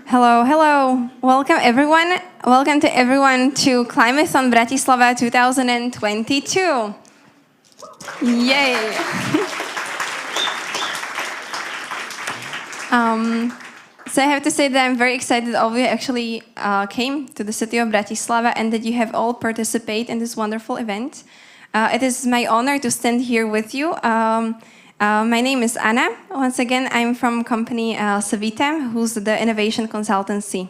Hello, hello. Welcome everyone. Welcome to everyone to Climathon Bratislava 2022. Yay. So I have to say that I'm very excited that all of you actually came to the city of Bratislava and that you have all participated in this wonderful event. It is my honor to stand here with you. My name is Anna. Once again, I'm from company Savita, who's the innovation consultancy.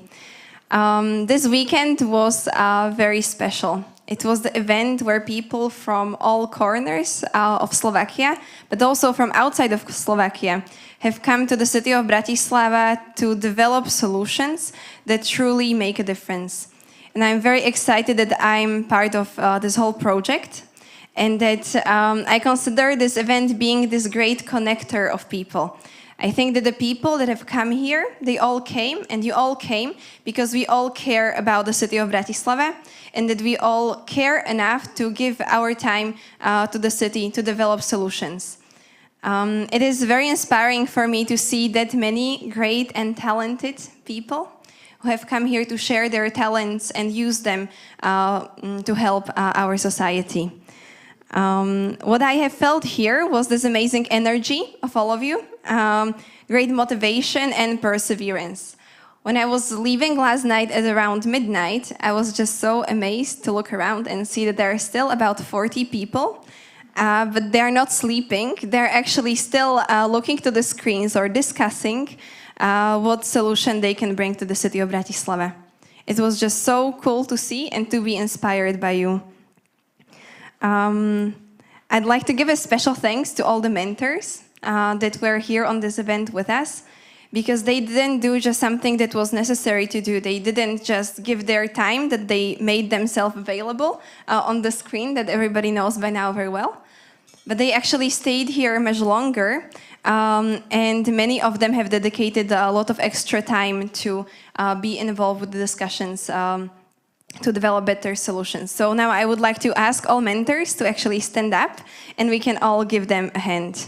This weekend was very special. It was the event where people from all corners of Slovakia, but also from outside of Slovakia, have come to the city of Bratislava to develop solutions that truly make a difference. And I'm very excited that I'm part of this whole project, and that I consider this event being this great connector of people. I think that the people that have come here, they all came, and you all came because we all care about the city of Bratislava, and that we all care enough to give our time to the city to develop solutions. It is very inspiring for me to see that many great and talented people who have come here to share their talents and use them to help our society. What I have felt here was this amazing energy of all of you, great motivation and perseverance. When I was leaving last night at around midnight, I was just so amazed to look around and see that there are still about 40 people, but they're not sleeping. They're actually still looking to the screens or discussing what solution they can bring to the city of Bratislava. It was just so cool to see and to be inspired by you. I'd like to give a special thanks to all the mentors that were here on this event with us, because they didn't do just something that was necessary to do. They didn't just give their time, that they made themselves available on the screen that everybody knows by now very well. But they actually stayed here much longer, and many of them have dedicated a lot of extra time to be involved with the discussions to develop better solutions. So now I would like to ask all mentors to actually stand up, and we can all give them a hand.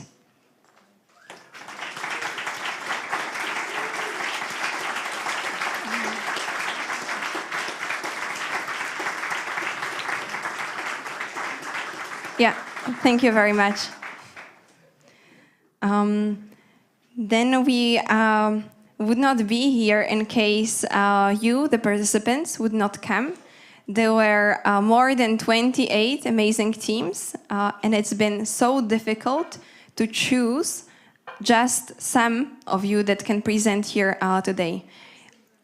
Yeah, thank you very much. Then we would not be here in case you, the participants, would not come. There were more than 28 amazing teams, and it's been so difficult to choose just some of you that can present here today.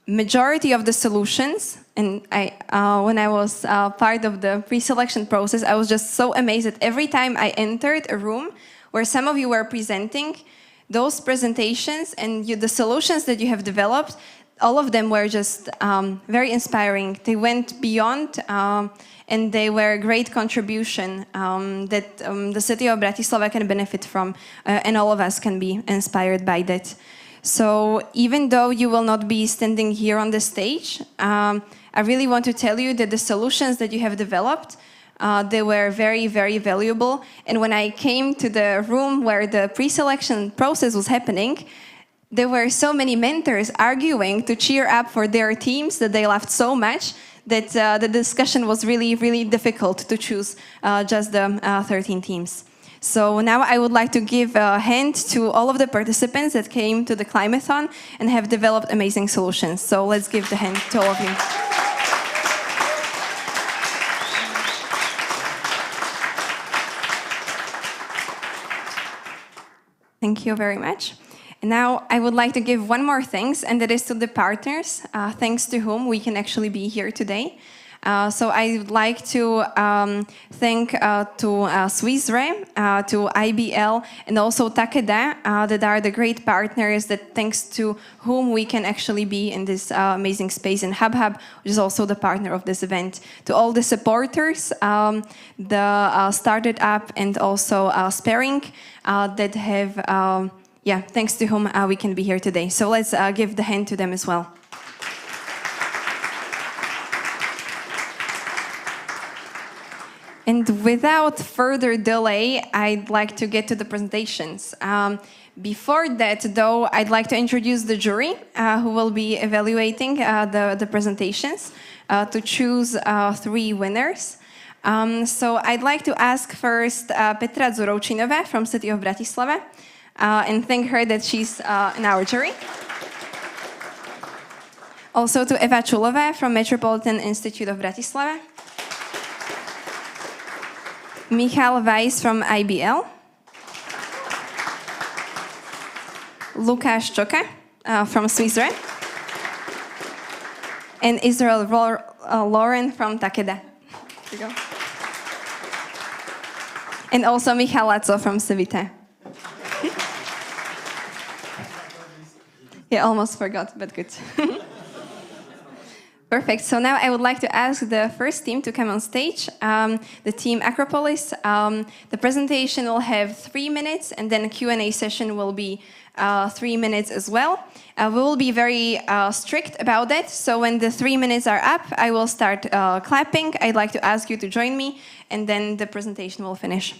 Majority of the solutions, and when I was part of the pre-selection process, I was just so amazed that every time I entered a room where some of you were presenting, those presentations and the solutions that you have developed, all of them were just very inspiring. They went beyond and they were a great contribution that the city of Bratislava can benefit from, and all of us can be inspired by that. So even though you will not be standing here on the stage, I really want to tell you that the solutions that you have developed, they were very, very valuable. And when I came to the room where the pre-selection process was happening, there were so many mentors arguing to cheer up for their teams that they loved so much that the discussion was really, really difficult to choose just the 13 teams. So now I would like to give a hand to all of the participants that came to the Climathon and have developed amazing solutions. So let's give the hand to all of you. Thank you very much. And now I would like to give one more thanks, and that is to the partners, thanks to whom we can actually be here today. So I would like to thank to Swissre, to IBL, and also Takeda, that are the great partners that thanks to whom we can actually be in this amazing space, and HubHub, which is also the partner of this event. To all the supporters, the Started Up and also Sparing, that have, thanks to whom we can be here today. So let's give the hand to them as well. And without further delay, I'd like to get to the presentations. Before that, though, I'd like to introduce the jury who will be evaluating the presentations to choose 3 winners. So I'd like to ask first Petra Zuroučinové from City of Bratislava and thank her that she's in our jury. Also to Eva Čulové from Metropolitan Institute of Bratislava. Michal Weiss from IBL. Lukáš Čoka from Swissre. And Israel Lauren from Takeda. Here you go. And also Michal Laco from Civita. Yeah, almost forgot, but good. Perfect. So now I would like to ask the first team to come on stage, the team Acropolis. The presentation will have 3 minutes, and then a Q&A session will be 3 minutes as well. We will be very strict about that. So when the 3 minutes are up, I will start clapping. I'd like to ask you to join me, and then the presentation will finish.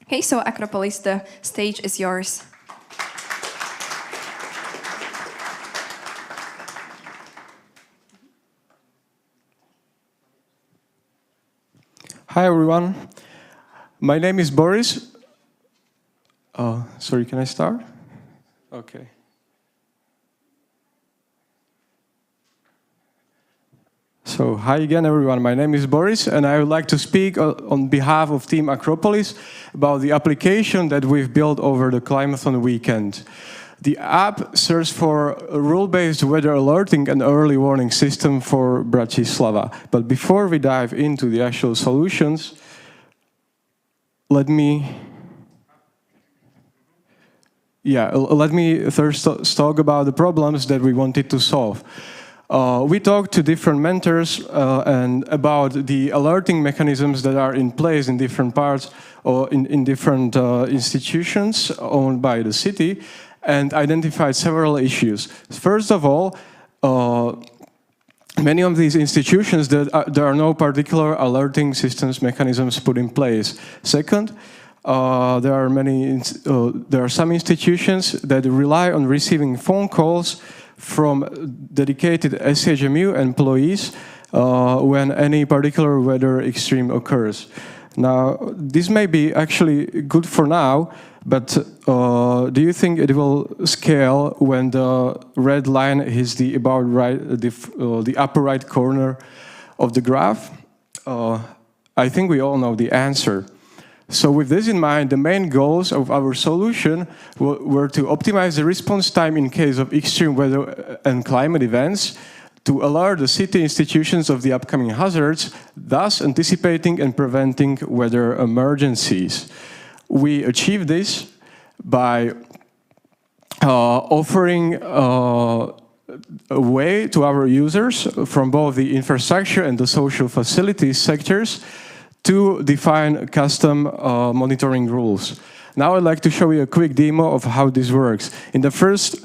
Okay, so Acropolis, the stage is yours. Hi everyone, my name is Boris. Sorry, can I start? Okay. So, hi again everyone, my name is Boris and I would like to speak on behalf of Team Acropolis about the application that we've built over the Climathon weekend. The app serves for a rule-based weather alerting and early warning system for Bratislava. But before we dive into the actual solutions, let me first talk about the problems that we wanted to solve. We talked to different mentors and about the alerting mechanisms that are in place in different parts or in different institutions owned by the city, and identified several issues. First of all, many of these institutions, there are no particular alerting systems mechanisms put in place. Second, there are some institutions that rely on receiving phone calls from dedicated SHMU employees when any particular weather extreme occurs. Now, this may be actually good for now, but do you think it will scale when the red line is the upper right corner of the graph? I think we all know the answer. So with this in mind, the main goals of our solution were to optimize the response time in case of extreme weather and climate events, to alert the city institutions of the upcoming hazards, thus anticipating and preventing weather emergencies. We achieved this by offering a way to our users from both the infrastructure and the social facilities sectors to define custom monitoring rules. Now I'd like to show you a quick demo of how this works. In the first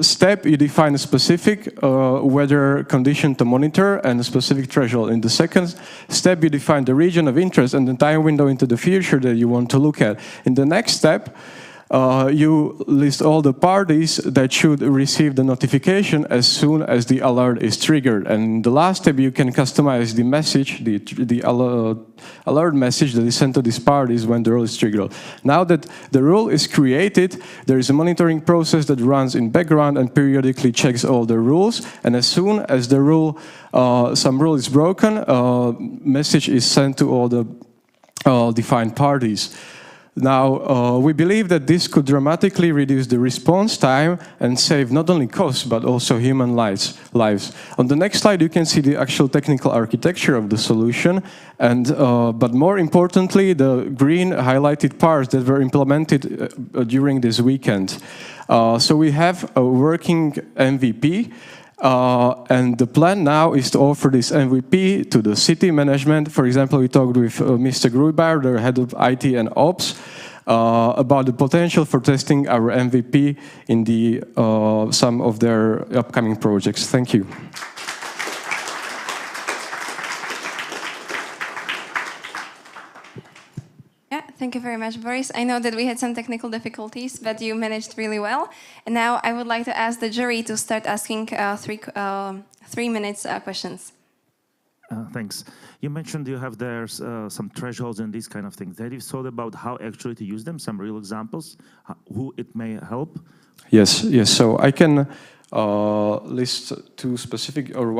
step, you define a specific weather condition to monitor and a specific threshold. In the second step, you define the region of interest and the time window into the future that you want to look at. In the next step, you list all the parties that should receive the notification as soon as the alert is triggered. And in the last step, you can customize the message, the alert message that is sent to these parties when the rule is triggered. Now that the rule is created, there is a monitoring process that runs in background and periodically checks all the rules. And as soon as the rule, some rule is broken, message is sent to all the defined parties. Now, we believe that this could dramatically reduce the response time and save not only costs, but also human lives. On the next slide, you can see the actual technical architecture of the solution, and but more importantly, the green highlighted parts that were implemented during this weekend. So we have a working MVP, and the plan now is to offer this MVP to the city management. For example, we talked with Mr. Gruber, the head of IT and Ops, about the potential for testing our MVP in some of their upcoming projects. Thank you. Thank you very much, Boris. I know that we had some technical difficulties, but you managed really well. And now I would like to ask the jury to start asking 3 minutes questions. Thanks. You mentioned you have there some thresholds and these kind of things. Have you thought about how actually to use them? Some real examples, who it may help? Yes, yes. So I can list one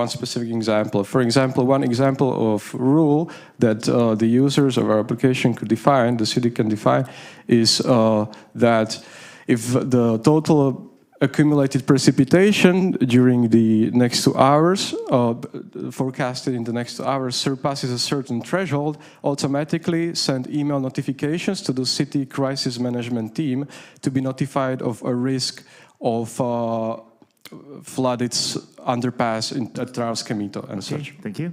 specific example. For example, one example of rule that the users of our application could define, the city can define, is that if the total accumulated precipitation during the next 2 hours, forecasted in the next 2 hours, surpasses a certain threshold, automatically send email notifications to the city crisis management team to be notified of a risk of flooded underpass at Transcamito and such. Thank you.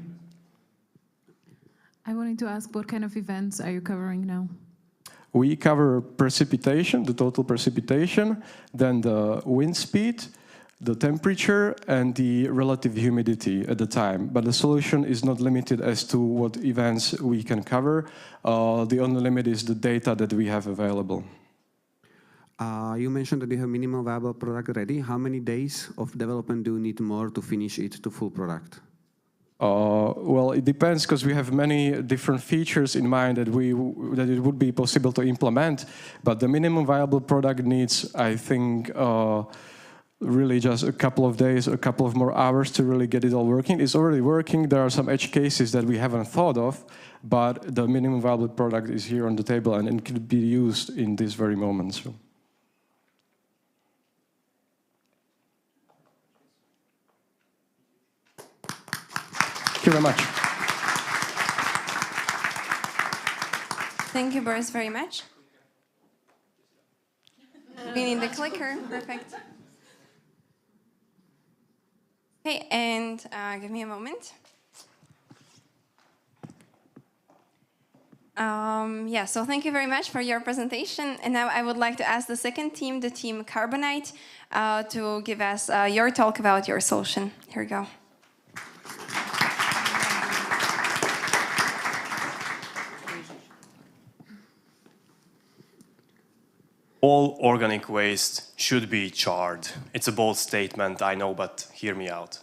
I wanted to ask, what kind of events are you covering now? We cover precipitation, the total precipitation, then the wind speed, the temperature, and the relative humidity at the time. But the solution is not limited as to what events we can cover. The only limit is the data that we have available. You mentioned that you have minimal viable product ready. How many days of development do you need more to finish it to full product? Well, it depends, because we have many different features in mind that it would be possible to implement. But the minimum viable product needs, I think, really just a couple of days, a couple of more hours to really get it all working. It's already working. There are some edge cases that we haven't thought of, but the minimum viable product is here on the table and it could be used in this very moment. So. Thank you very much. Thank you, Boris, very much. We need the clicker. Perfect. Okay, and give me a moment. Yeah, so thank you very much for your presentation. And now I would like to ask the second team, the team Carbonite, to give us your talk about your solution. Here we go. All organic waste should be charred. It's a bold statement, I know, but hear me out.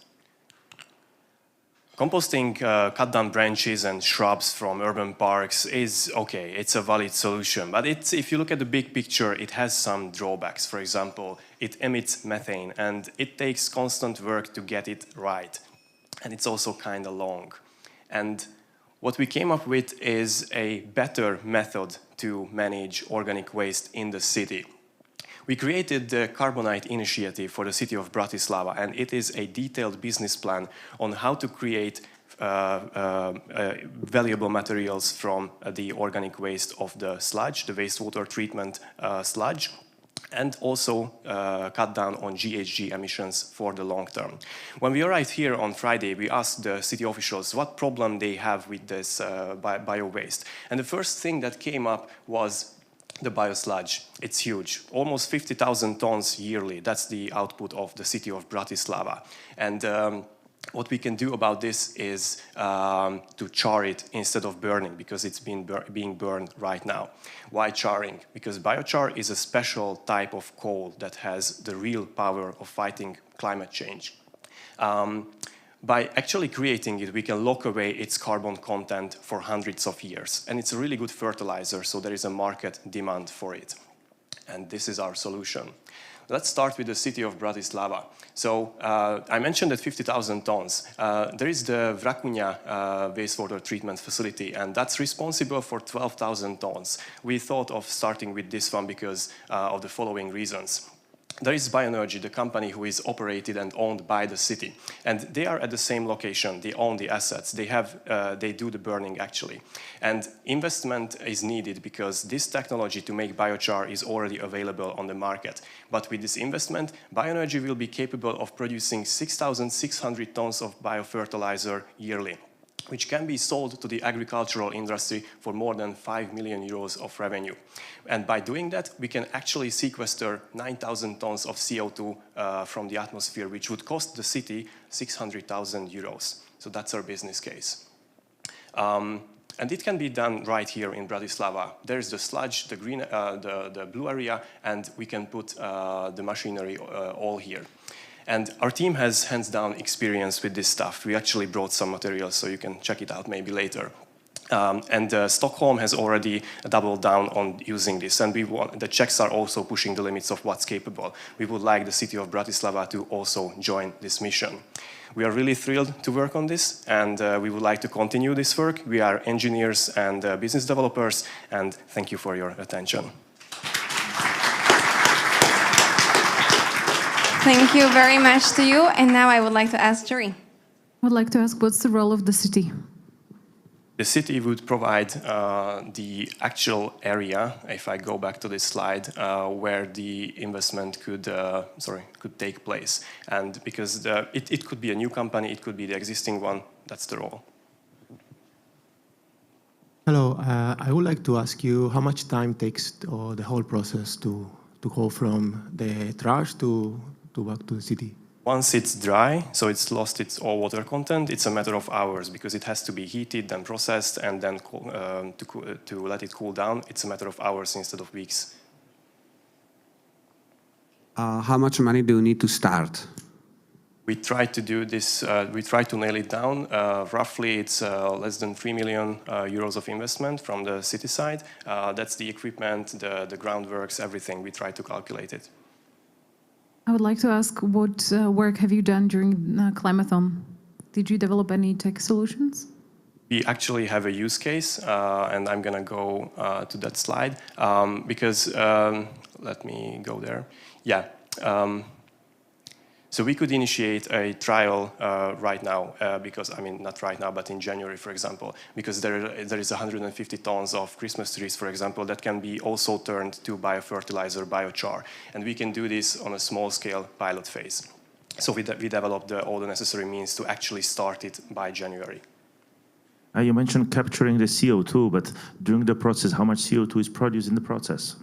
Composting cut down branches and shrubs from urban parks is okay, it's a valid solution, but if you look at the big picture, it has some drawbacks. For example, it emits methane and it takes constant work to get it right. And it's also kind of long. And what we came up with is a better method to manage organic waste in the city. We created the Carbonite initiative for the city of Bratislava, and it is a detailed business plan on how to create valuable materials from the organic waste of the sludge, the wastewater treatment sludge, and also cut down on GHG emissions for the long term. When we arrived here on Friday, we asked the city officials what problem they have with this bio-waste. And the first thing that came up was the biosludge. It's huge, almost 50,000 tons yearly. That's the output of the city of Bratislava. And what we can do about this is to char it instead of burning, because it's being burned right now. Why charring? Because biochar is a special type of coal that has the real power of fighting climate change. By actually creating it, we can lock away its carbon content for hundreds of years. And it's a really good fertilizer, so there is a market demand for it. And this is our solution. Let's start with the city of Bratislava. So I mentioned that 50,000 tons. There is the Vrakuňa wastewater treatment facility, and that's responsible for 12,000 tons. We thought of starting with this one because of the following reasons. There is Bioenergy, the company who is operated and owned by the city. And they are at the same location. They own the assets. They do the burning, actually. And investment is needed because this technology to make biochar is already available on the market. But with this investment, Bioenergy will be capable of producing 6,600 tons of biofertilizer yearly, which can be sold to the agricultural industry for more than 5 million euros of revenue. And by doing that, we can actually sequester 9,000 tons of CO2 from the atmosphere, which would cost the city 600,000 euros. So that's our business case. And it can be done right here in Bratislava. There's the sludge, the green, the blue area, and we can put the machinery all here. And our team has hands-down experience with this stuff. We actually brought some materials, so you can check it out maybe later. Stockholm has already doubled down on using this, and the Czechs are also pushing the limits of what's capable. We would like the city of Bratislava to also join this mission. We are really thrilled to work on this, and we would like to continue this work. We are engineers and business developers, and thank you for your attention. Thank you very much to you, and now I would like to ask Jury. I would like to ask, what's the role of the city? The city would provide the actual area, if I go back to this slide, where the investment could take place. And because it could be a new company, it could be the existing one, that's the role. Hello, I would like to ask you how much time takes the whole process to go from the trash to back to the city? Once it's dry, so it's lost its all water content, it's a matter of hours because it has to be heated, then processed, and then to let it cool down, it's a matter of hours instead of weeks. How much money do you need to start? We try to do this, we try to nail it down. Roughly, it's less than 3 million euros of investment from the city side. That's the equipment, the groundworks, everything. We try to calculate it. I would like to ask, what work have you done during Climathon? Did you develop any tech solutions? We actually have a use case, and I'm going to go to that slide because, let me go there. Yeah. So we could initiate a trial right now, because, I mean, not right now, but in January, for example, because there is 150 tons of Christmas trees, for example, that can be also turned to biofertilizer, biochar. And we can do this on a small-scale pilot phase. So we developed all the necessary means to actually start it by January. You mentioned capturing the CO2, but during the process, how much CO2 is produced in the process?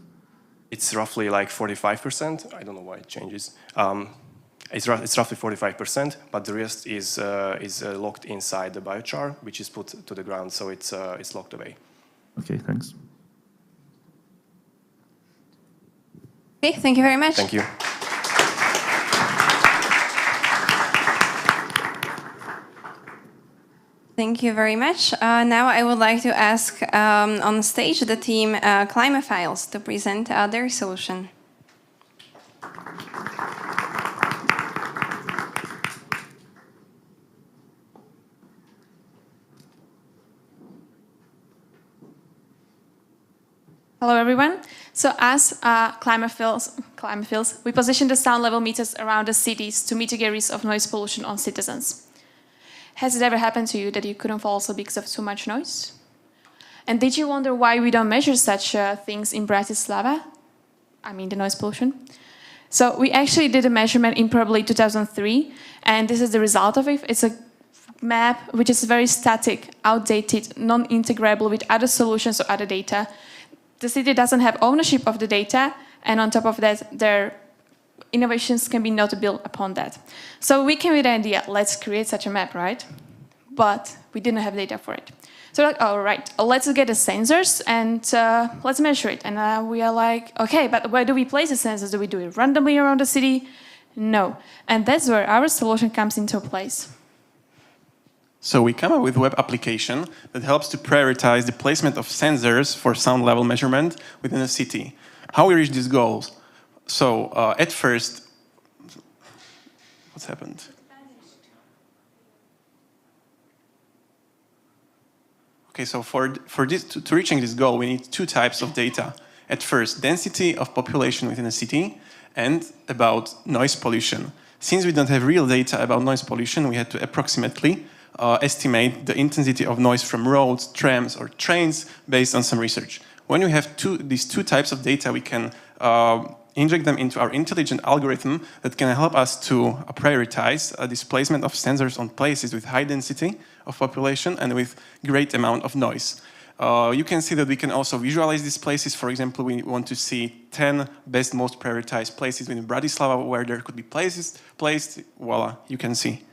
It's roughly like 45%. I don't know why it changes. It's roughly 45%, but the rest is locked inside the biochar, which is put to the ground, so it's locked away. Okay, thanks. Okay, thank you very much. Thank you. Thank you very much. Now I would like to ask on stage the team Climaphiles to present their solution. Hello, everyone. So as Climaphiles, we position the sound level meters around the cities to mitigate risk of noise pollution on citizens. Has it ever happened to you that you couldn't fall asleep because of too much noise? And did you wonder why we don't measure such things in Bratislava? I mean, the noise pollution. So we actually did a measurement in probably 2003, and this is the result of it. It's a map which is very static, outdated, non-integrable with other solutions or other data. The city doesn't have ownership of the data, and on top of that, their innovations can be not built upon that. So we came with the idea, let's create such a map, right? But we didn't have data for it. So like, all right, let's get the sensors and let's measure it. And we are like, okay, but where do we place the sensors? Do we do it randomly around the city? No. And that's where our solution comes into place. So we come up with a web application that helps to prioritize the placement of sensors for sound level measurement within a city. How we reach these goals? So at first, what's happened? Okay, so for this, to reaching this goal, we need two types of data. At first, density of population within a city and about noise pollution. Since we don't have real data about noise pollution, we had to approximately estimate the intensity of noise from roads, trams, or trains based on some research. When we have these two types of data, we can inject them into our intelligent algorithm that can help us to prioritize displacement of sensors on places with high density of population and with great amount of noise. You can see that we can also visualize these places. For example, we want to see 10 best, most prioritized places within Bratislava where there could be places placed. Voila, you can see.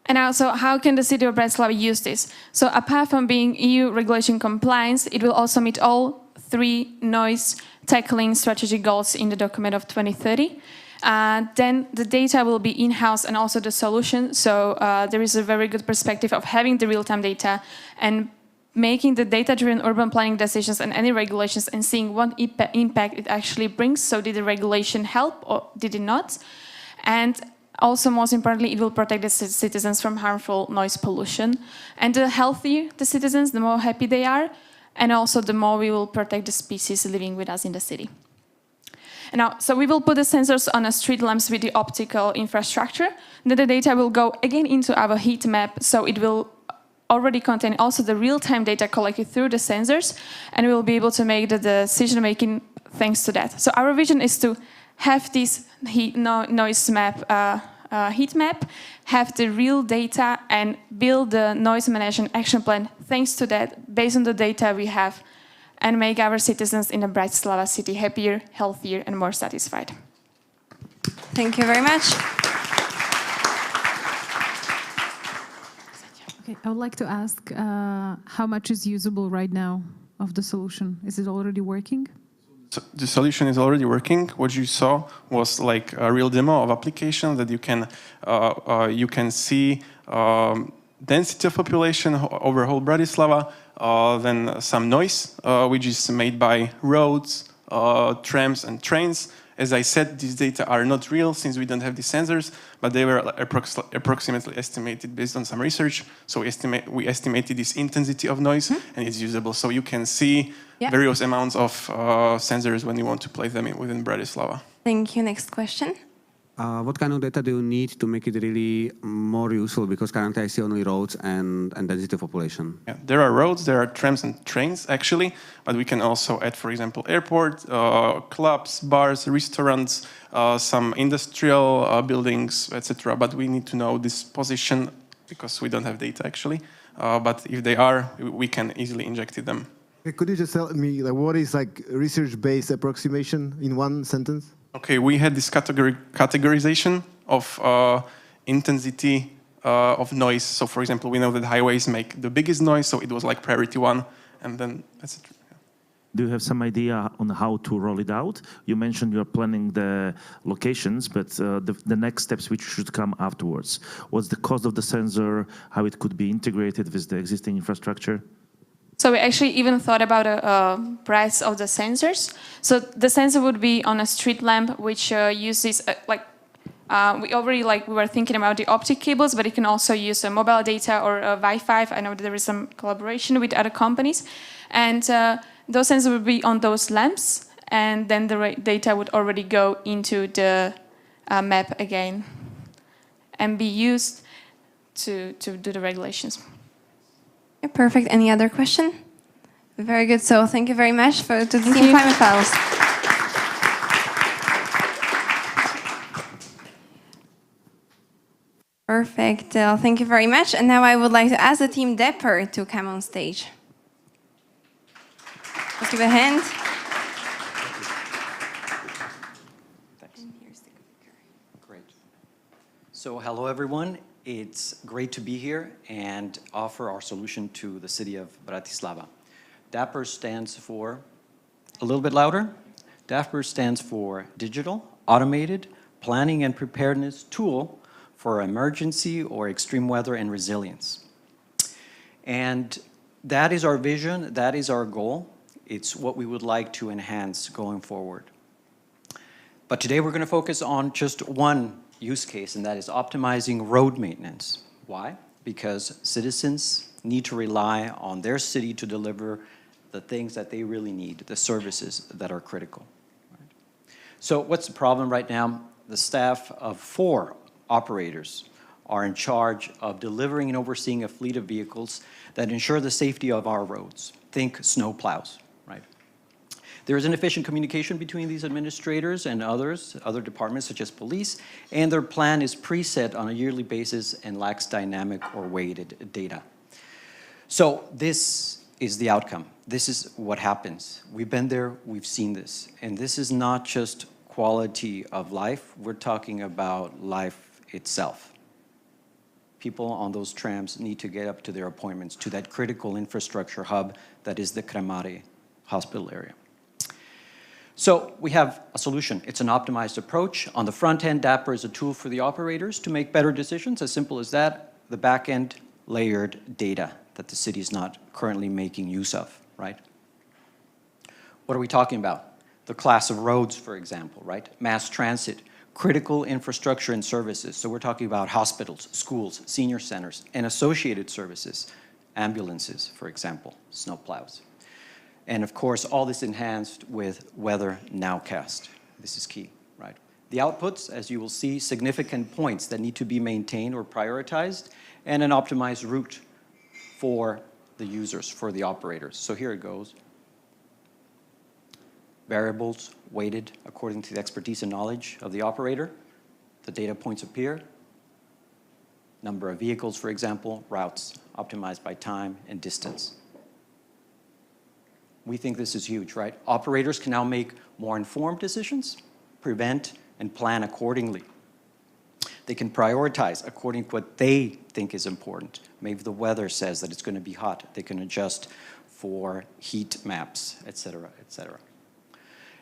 And also, how can the city of Bratislava use this? So apart from being EU regulation compliance, it will also meet all 3 noise tackling strategy goals in the document of 2030. Then the data will be in-house and also the solution. So there is a very good perspective of having the real-time data and making the data-driven urban planning decisions and any regulations and seeing what impact it actually brings. So did the regulation help or did it not? And also, most importantly, it will protect the citizens from harmful noise pollution. And the healthier the citizens, the more happy they are, and also the more we will protect the species living with us in the city. And now, so we will put the sensors on a street lamps with the optical infrastructure. Then the data will go again into our heat map, so it will already contain also the real-time data collected through the sensors, and we will be able to make the decision-making thanks to that. So our vision is to have this noise map, heat map, have the real data, and build the noise management action plan thanks to that, based on the data we have, and make our citizens in the Bratislava city happier, healthier, and more satisfied. Thank you very much. Okay, I would like to ask how much is usable right now of the solution? Is it already working? So the solution is already working. What you saw was like a real demo of application that you can see density of population over whole Bratislava, then some noise, which is made by roads, trams, and trains. As I said, these data are not real since we don't have the sensors, but they were approximately estimated based on some research. So we estimated this intensity of noise, and it's usable. So you can see various amounts of sensors when you want to place them within Bratislava. Thank you. Next question. What kind of data do you need to make it really more useful? Because currently I see only roads and density of population. Yeah, there are roads, there are trams and trains actually, but we can also add, for example, airport, clubs, bars, restaurants, some industrial buildings, etc. But we need to know this position because we don't have data actually. But if they are, we can easily inject them. Could you just tell me what is like research-based approximation in one sentence? Okay, we had this categorization of intensity of noise. So, for example, we know that highways make the biggest noise, so it was like priority 1, and then that's it. Do you have some idea on how to roll it out? You mentioned you're planning the locations, but the next steps which should come afterwards. What's the cost of the sensor, how it could be integrated with the existing infrastructure? So we actually even thought about a price of the sensors. So the sensor would be on a street lamp, which uses we were thinking about the optic cables, but it can also use mobile data or Wi-Fi. I know there is some collaboration with other companies, and those sensors would be on those lamps, and then the data would already go into the map again and be used to do the regulations. Yeah, perfect. Any other question? Very good. So thank you very much to the team Climaphiles. Perfect. Thank you very much. And now I would like to ask the team Depper to come on stage. Let's give a hand. Thanks. Great. So hello, everyone. It's great to be here and offer our solution to the city of Bratislava. DAPPER stands for, a little bit louder, DAPPER stands for Digital, Automated, Planning and Preparedness Tool for Emergency or Extreme Weather and Resilience. And that is our vision, that is our goal. It's what we would like to enhance going forward. But today we're going to focus on just one use case, and that is optimizing road maintenance. Why? Because citizens need to rely on their city to deliver the things that they really need, the services that are critical. Right? So what's the problem right now? The staff of 4 operators are in charge of delivering and overseeing a fleet of vehicles that ensure the safety of our roads. Think snow plows. There is inefficient communication between these administrators and other departments such as police, and their plan is preset on a yearly basis and lacks dynamic or weighted data. So this is the outcome. This is what happens. We've been there, we've seen this. And this is not just quality of life, we're talking about life itself. people on those trams need to get up to their appointments, to that critical infrastructure hub that is the Cremare hospital area. So we have a solution. It's an optimized approach. On the front end, Dapper is a tool for the operators to make better decisions, as simple as that. The back end, layered data that the city is not currently making use of, right? What are we talking about? The class of roads, for example, right? Mass transit, critical infrastructure and services. So we're talking about hospitals, schools, senior centers, and associated services, ambulances, for example, snowplows. And of course, all this enhanced with weather nowcast. This is key, right? The outputs, as you will see, significant points that need to be maintained or prioritized, and an optimized route for the users, for the operators. So here it goes. Variables weighted according to the expertise and knowledge of the operator. The data points appear. Number of vehicles, for example, routes optimized by time and distance. We think this is huge, right? Operators can now make more informed decisions, prevent and plan accordingly. They can prioritize according to what they think is important. Maybe the weather says that it's going to be hot. They can adjust for heat maps, et cetera, et cetera.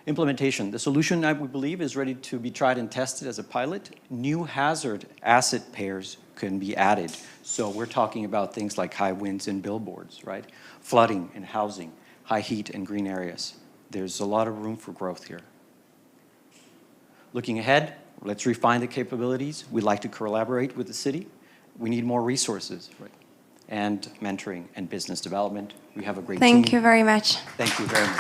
Implementation. The solution, we believe, is ready to be tried and tested as a pilot. New hazard asset pairs can be added. So we're talking about things like high winds and billboards, right? Flooding and housing, high heat and green areas. There's a lot of room for growth here. Looking ahead, let's refine the capabilities. We'd like to collaborate with the city. We need more resources, right? And mentoring and business development. We have a great team. Thank you very much. Thank you very much.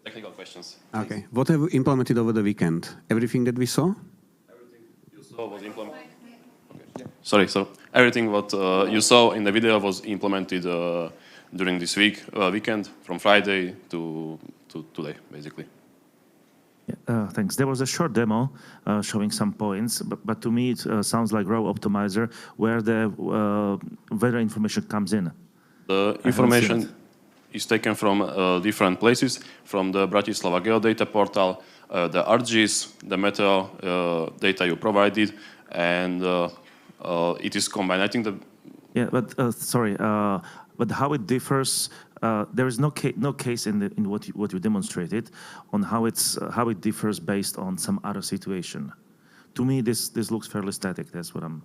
Technical questions. Okay. What have you implemented over the weekend? Everything that we saw? Everything you saw was implemented. Okay. Sorry, so everything what you saw in the video was implemented during this weekend, from Friday to today, basically. Yeah, thanks. There was a short demo showing some points, but to me it sounds like Row Optimizer, where the weather information comes in. The information is taken from different places, from the Bratislava Geodata portal, the ArcGIS, the meteo data you provided, and it is combined. I think the... Yeah, but sorry, but how it differs, there is no case in what you demonstrated on how it differs based on some other situation. To me, this looks fairly static. That's what I'm...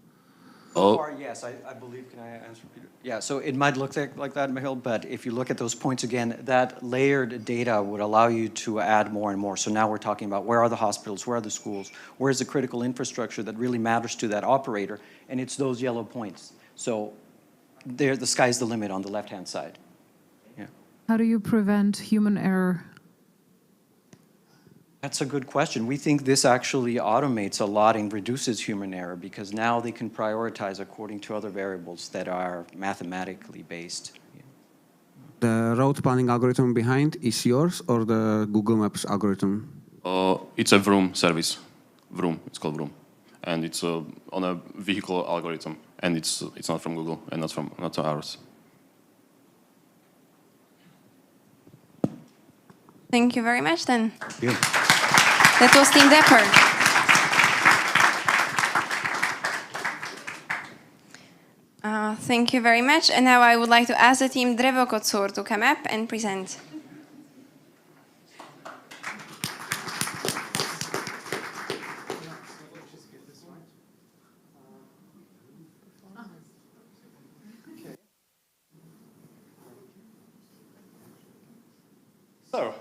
So far, yes, I believe. Can I answer, Peter? Yeah, so it might look like that, Michael, but if you look at those points again, that layered data would allow you to add more and more. So now we're talking about where are the hospitals, where are the schools, where is the critical infrastructure that really matters to that operator, and it's those yellow points. So there, the sky's the limit on the left-hand side. Yeah. How do you prevent human error? That's a good question. We think this actually automates a lot and reduces human error, because now they can prioritize according to other variables that are mathematically based. The road planning algorithm behind is yours or the Google Maps algorithm? It's a Vroom service. Vroom, it's called Vroom. And it's on a vehicle algorithm. And it's not from Google and not ours. Thank you very much then. Yeah. That was Team Dapper. Thank you very much. And now I would like to ask the team Drevokocur to come up and present. So,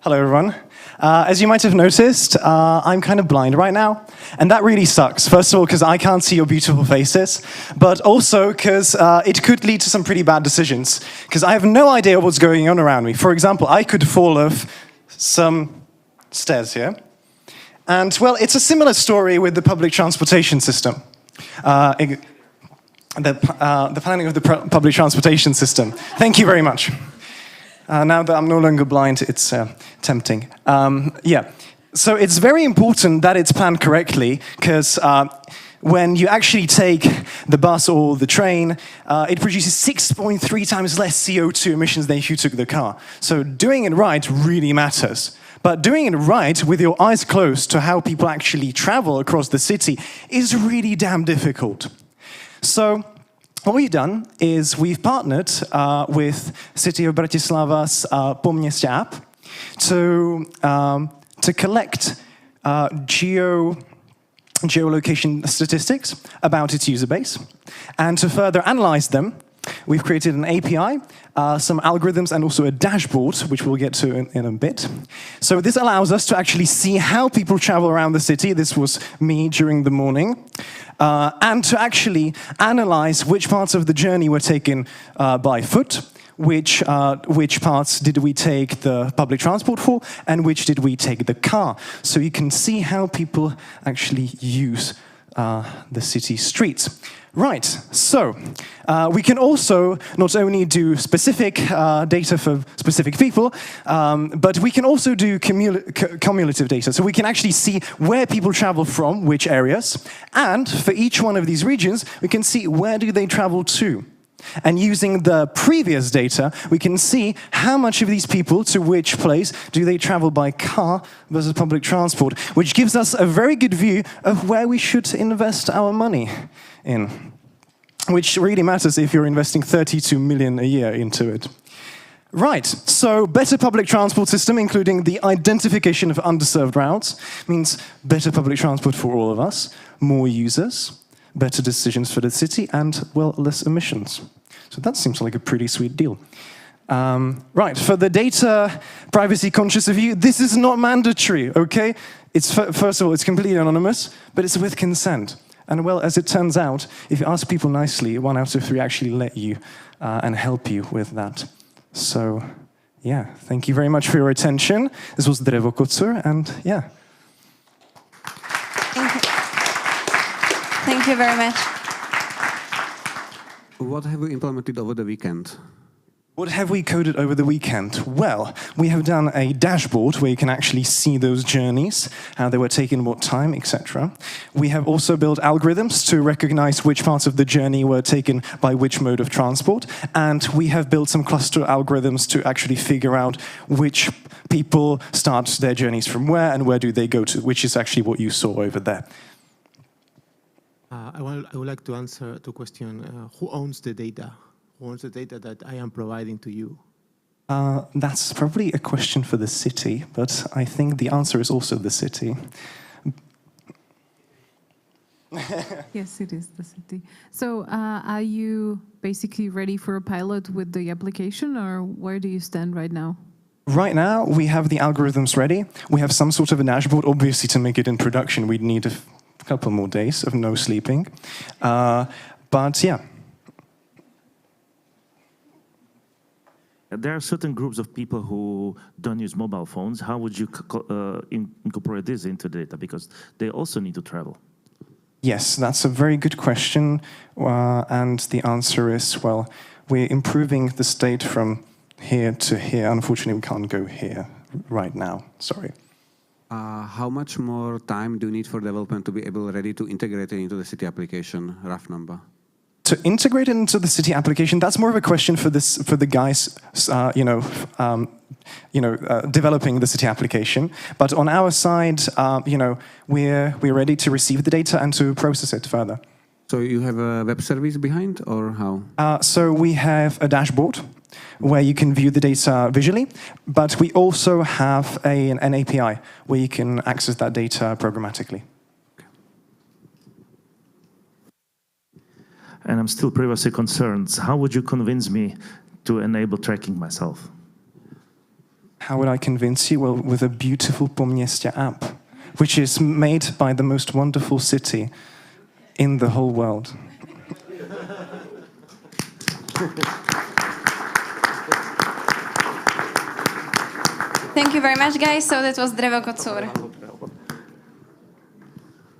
hello everyone. As you might have noticed, I'm kind of blind right now, and that really sucks. First of all, because I can't see your beautiful faces, but also because it could lead to some pretty bad decisions, because I have no idea what's going on around me. For example, I could fall off some stairs here, and well, it's a similar story with the public transportation system. The planning of the public transportation system. Thank you very much. Now that I'm no longer blind, it's tempting. Yeah, so it's very important that it's planned correctly, because when you actually take the bus or the train, it produces 6.3 times less CO2 emissions than if you took the car. So doing it right really matters. But doing it right, with your eyes closed to how people actually travel across the city, is really damn difficult. So what we've done is we've partnered with City of Bratislava's Po Městě app to collect geolocation statistics about its user base. And to further analyze them, we've created an API, some algorithms, and also a dashboard, which we'll get to in a bit. So this allows us to actually see how people travel around the city. This was me during the morning. And to actually analyze which parts of the journey were taken by foot, which parts did we take the public transport for, and which did we take the car. So you can see how people actually use the city streets. Right, so we can also not only do specific data for specific people, but we can also do cumulative data. So we can actually see where people travel from, which areas, and for each one of these regions, we can see where do they travel to. And using the previous data, we can see how much of these people to which place do they travel by car versus public transport, which gives us a very good view of where we should invest our money in, which really matters if you're investing 32 million a year into it. Right, so better public transport system, including the identification of underserved routes, means better public transport for all of us, more users, better decisions for the city, and, well, less emissions. So that seems like a pretty sweet deal. Right, for the data privacy conscious of you, this is not mandatory, okay? It's first of all, it's completely anonymous, but it's with consent. And, well, as it turns out, if you ask people nicely, 1 out of 3 actually let you and help you with that. So, yeah, thank you very much for your attention. This was Drevo Kocur, and, yeah. Thank you. Thank you very much. What have you implemented over the weekend? What have we coded over the weekend? Well, we have done a dashboard where you can actually see those journeys, how they were taken, what time, etc. We have also built algorithms to recognize which parts of the journey were taken by which mode of transport, and we have built some cluster algorithms to actually figure out which people start their journeys from where and where do they go to, which is actually what you saw over there. I would like to answer the question, who owns the data? Who owns the data that I am providing to you? That's probably a question for the city, but I think the answer is also the city. Yes, it is the city. So are you basically ready for a pilot with the application, or where do you stand right now? Right now, we have the algorithms ready. We have some sort of a dashboard. Obviously, to make it in production, we'd need a couple more days of no sleeping. But yeah. There are certain groups of people who don't use mobile phones. How would you incorporate this into data? Because they also need to travel. Yes, that's a very good question. And the answer is, well, we're improving the state from here to here. Unfortunately, we can't go here right now. Sorry. How much more time do you need for development to be ready to integrate it into the city application, rough number? To integrate it into the city application, that's more of a question for the guys, developing the city application. But on our side, we're ready to receive the data and to process it further. So you have a web service behind, or how? So we have a dashboard where you can view the data visually, but we also have an API where you can access that data programmatically. And I'm still privacy concerned. How would you convince me to enable tracking myself? How would I convince you? Well, with a beautiful Po Městě app, which is made by the most wonderful city in the whole world. Thank you very much, guys. So that was Drevo Kocur.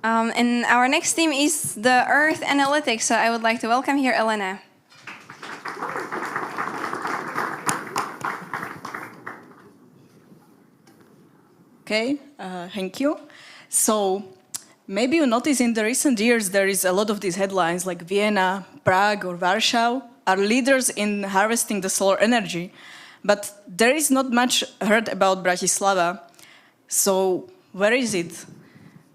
And our next team is the Earth Analytics. So I would like to welcome here Elena. Okay, thank you. So maybe you notice in the recent years there is a lot of these headlines like Vienna, Prague or Warsaw are leaders in harvesting the solar energy. But there is not much heard about Bratislava. So where is it?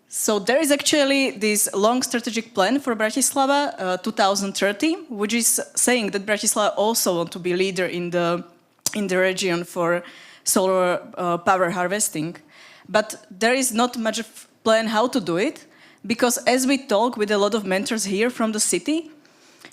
So there is actually this long strategic plan for Bratislava 2030, which is saying that Bratislava also want to be leader in the region for solar power harvesting. But there is not much of plan how to do it, because as we talk with a lot of mentors here from the city,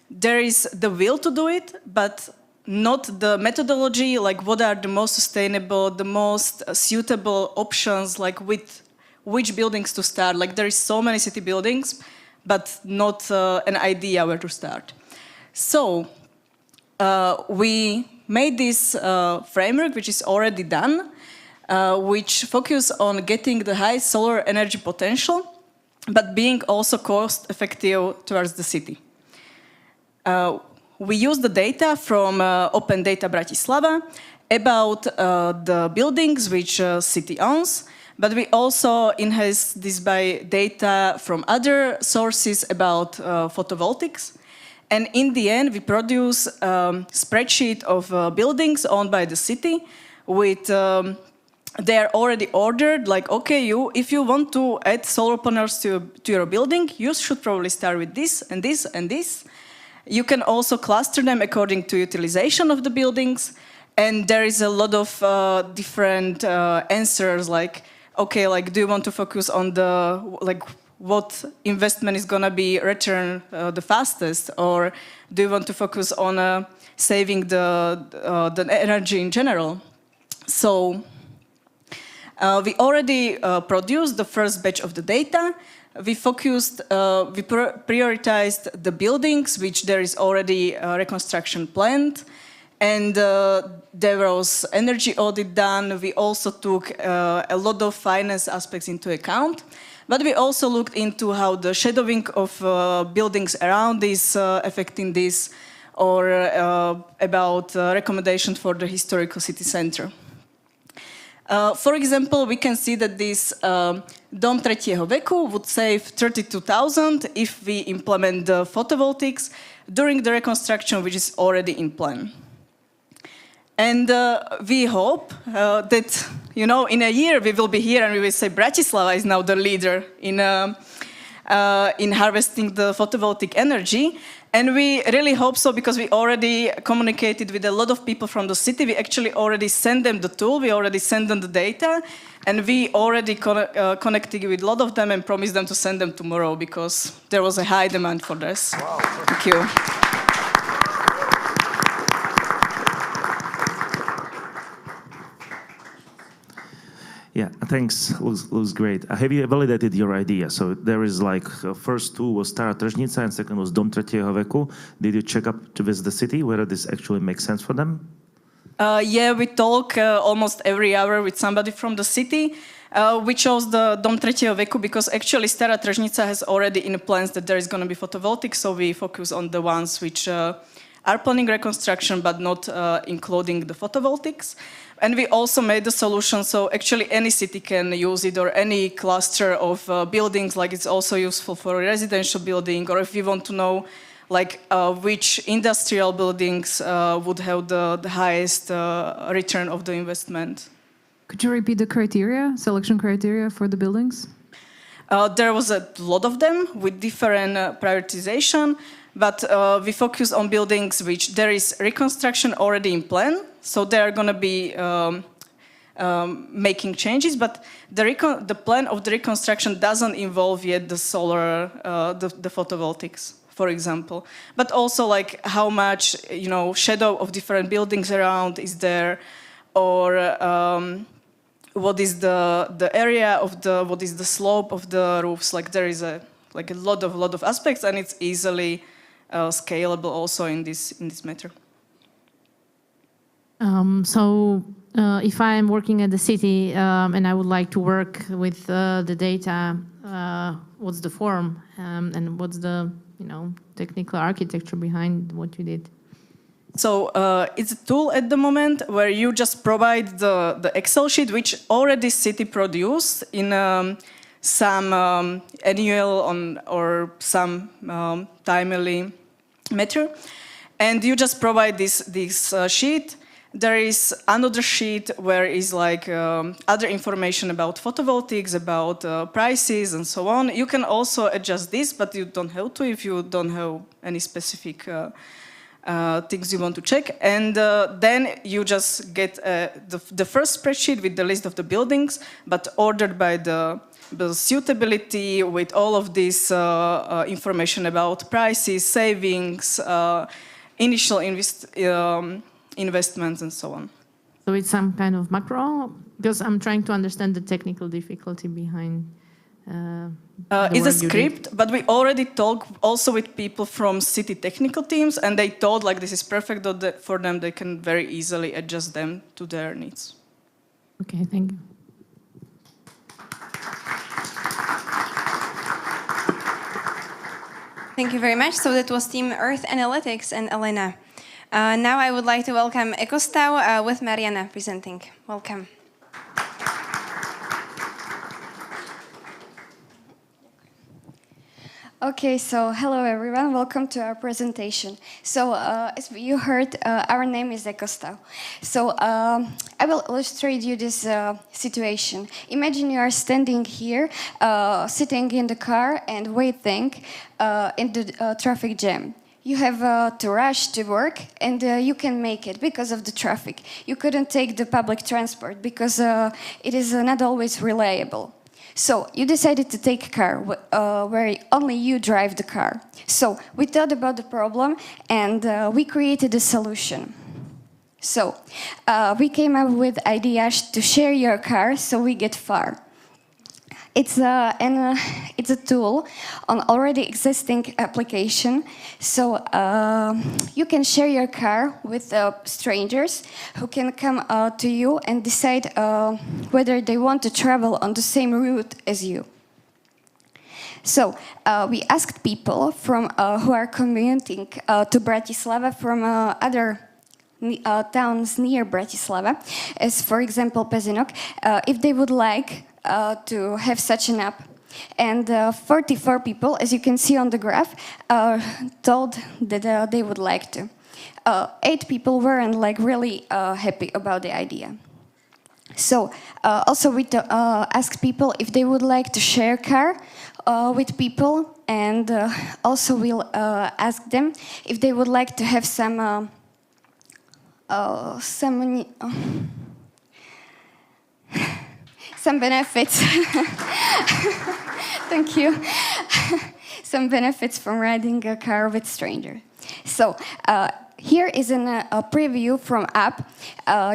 there is the will to do it, but not the methodology, like what are the most sustainable, the most suitable options, like with which buildings to start. Like there is so many city buildings, but not an idea where to start. So we made this framework, which is already done, which focus on getting the high solar energy potential, but being also cost effective towards the city. We use the data from Open Data Bratislava about the buildings which city owns, but we also enhance this by data from other sources about photovoltaics. And in the end, we produce a spreadsheet of buildings owned by the city with they are already ordered, like, okay, if you want to add solar panels to your building, you should probably start with this and this and this. You can also cluster them according to utilization of the buildings. And there is a lot of different answers, like, okay, like, do you want to focus on the, like, what investment is going to be returned the fastest? Or do you want to focus on saving the energy in general? So we already produced the first batch of the data. We focused, we prioritized the buildings, which there is already a reconstruction planned. And there was energy audit done. We also took a lot of finance aspects into account. But we also looked into how the shadowing of buildings around is affecting this, or about recommendations for the historical city center. For example, we can see that this Dom tretieho veku would save 32,000 if we implement the photovoltaics during the reconstruction, which is already in plan. And we hope that, you know, in a year we will be here and we will say Bratislava is now the leader in harvesting the photovoltaic energy. And we really hope so, because we already communicated with a lot of people from the city. We actually already sent them the tool, we already sent them the data, and we already connected with a lot of them and promised them to send them tomorrow, because there was a high demand for this. Wow. Thank you. Yeah, thanks. Looks great. Have you validated your idea? So there is like first two was Stara Tržnica and second was Dom tretieho veku. Did you check up to visit the city whether this actually makes sense for them? Yeah, we talk almost every hour with somebody from the city. We chose the Dom tretieho veku because actually Stara Tržnica has already in plans that there is going to be photovoltaics, so we focus on the ones which are planning reconstruction but not including the photovoltaics. And we also made the solution so actually any city can use it, or any cluster of buildings, like it's also useful for a residential building, or if we want to know like which industrial buildings would have the highest return of the investment. Could you repeat the criteria, selection criteria for the buildings? There was a lot of them with different prioritization, but we focus on buildings which there is reconstruction already in plan, so they are going to be making changes, but the plan of the reconstruction doesn't involve yet the solar, the photovoltaics, for example. But also like how much, you know, shadow of different buildings around is there, or what is the area of what is the slope of the roofs. Like there is a lot of aspects, and it's easily scalable also in this matter. So if I'm working at the city and I would like to work with the data, what's the form and what's the technical architecture behind what you did? So it's a tool at the moment where you just provide the Excel sheet, which already city produced in some annual or some timely matter, and you just provide this sheet. There is another sheet where is like other information about photovoltaics, about prices and so on. You can also adjust this, but you don't have to if you don't have any specific things you want to check. And then you just get the first spreadsheet with the list of the buildings, but ordered by the suitability with all of this information about prices, savings, initial investments, and so on. So it's some kind of macro? Because I'm trying to understand the technical difficulty behind it's a script, but we already talked also with people from city technical teams, and they told like this is perfect for them. They can very easily adjust them to their needs. Okay, thank you. Thank you very much. So that was Team Earth Analytics and Elena. Now I would like to welcome EcoStau with Mariana presenting. Welcome. Okay, so hello everyone, welcome to our presentation. So as you heard, our name is EcoStau. So I will illustrate you this situation. Imagine you are standing here, sitting in the car and waiting in the traffic jam. You have to rush to work and you can make it because of the traffic. You couldn't take the public transport because it is not always reliable. So you decided to take a car where only you drive the car. So we thought about the problem and we created a solution. So we came up with ideas to share your car so we get far. It's a tool on already existing application, so you can share your car with strangers who can come to you and decide whether they want to travel on the same route as you. So we asked people from who are commuting to Bratislava from other towns near Bratislava, as for example Pezinok, if they would like to have such an app. And 44 people, as you can see on the graph, told that they would like to. 8 people weren't like really happy about the idea. So also we asked people if they would like to share car with people, and also we'll ask them if they would like to have some benefits. Thank you. Some benefits from riding a car with strangers. So here is a preview from app.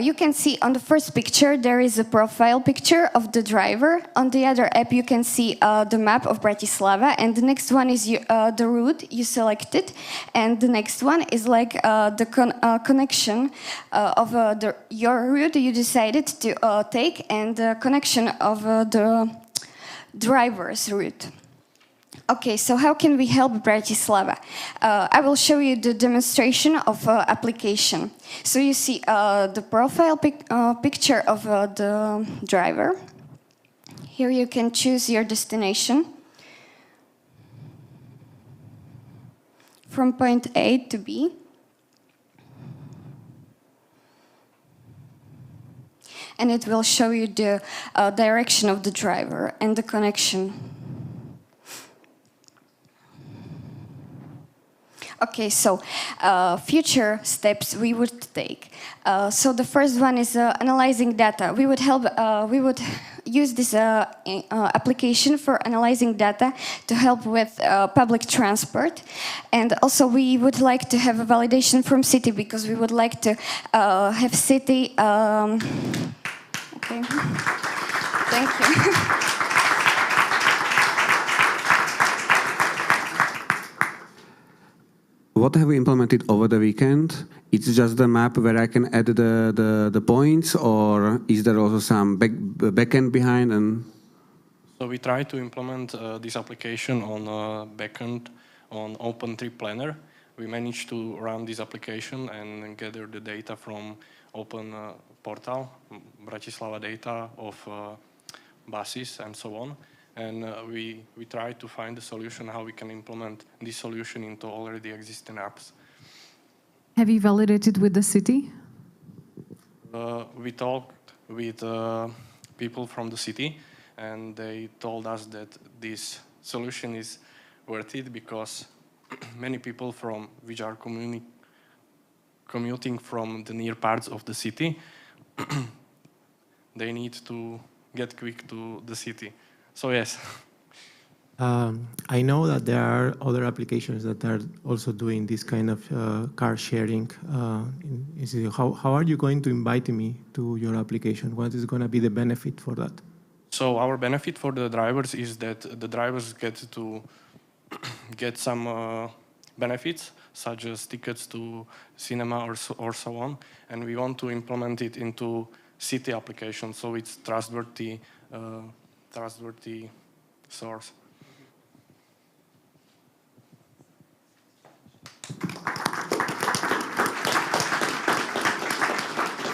You can see on the first picture there is a profile picture of the driver. On the other app you can see the map of Bratislava, and the next one is the route you selected, and the next one is like the connection of your route you decided to take, and the connection of the driver's route. Okay, so how can we help Bratislava? I will show you the demonstration of application. So you see the profile picture of the driver. Here you can choose your destination from point A to B. And it will show you the direction of the driver and the connection. Okay, so future steps we would take. So the first one is analyzing data. We would use this application for analyzing data to help with public transport, and also we would like to have a validation from city because we would like to have city. Okay, thank you. What have we implemented over the weekend? It's just the map where I can add the points, or is there also some backend behind? And so we try to implement this application on backend on OpenTrip Planner. We managed to run this application and gather the data from open portal, Bratislava data of buses and so on. And we try to find a solution how we can implement this solution into already existing apps. Have you validated with the city? we talked with people from the city, and they told us that this solution is worth it because many people which are commuting from the near parts of the city, they need to get quick to the city. So yes. I know that there are other applications that are also doing this kind of car sharing. How are you going to invite me to your application? What is going to be the benefit for that? So our benefit for the drivers is that the drivers get to get some benefits, such as tickets to cinema or so on, and we want to implement it into city applications, so it's trustworthy source.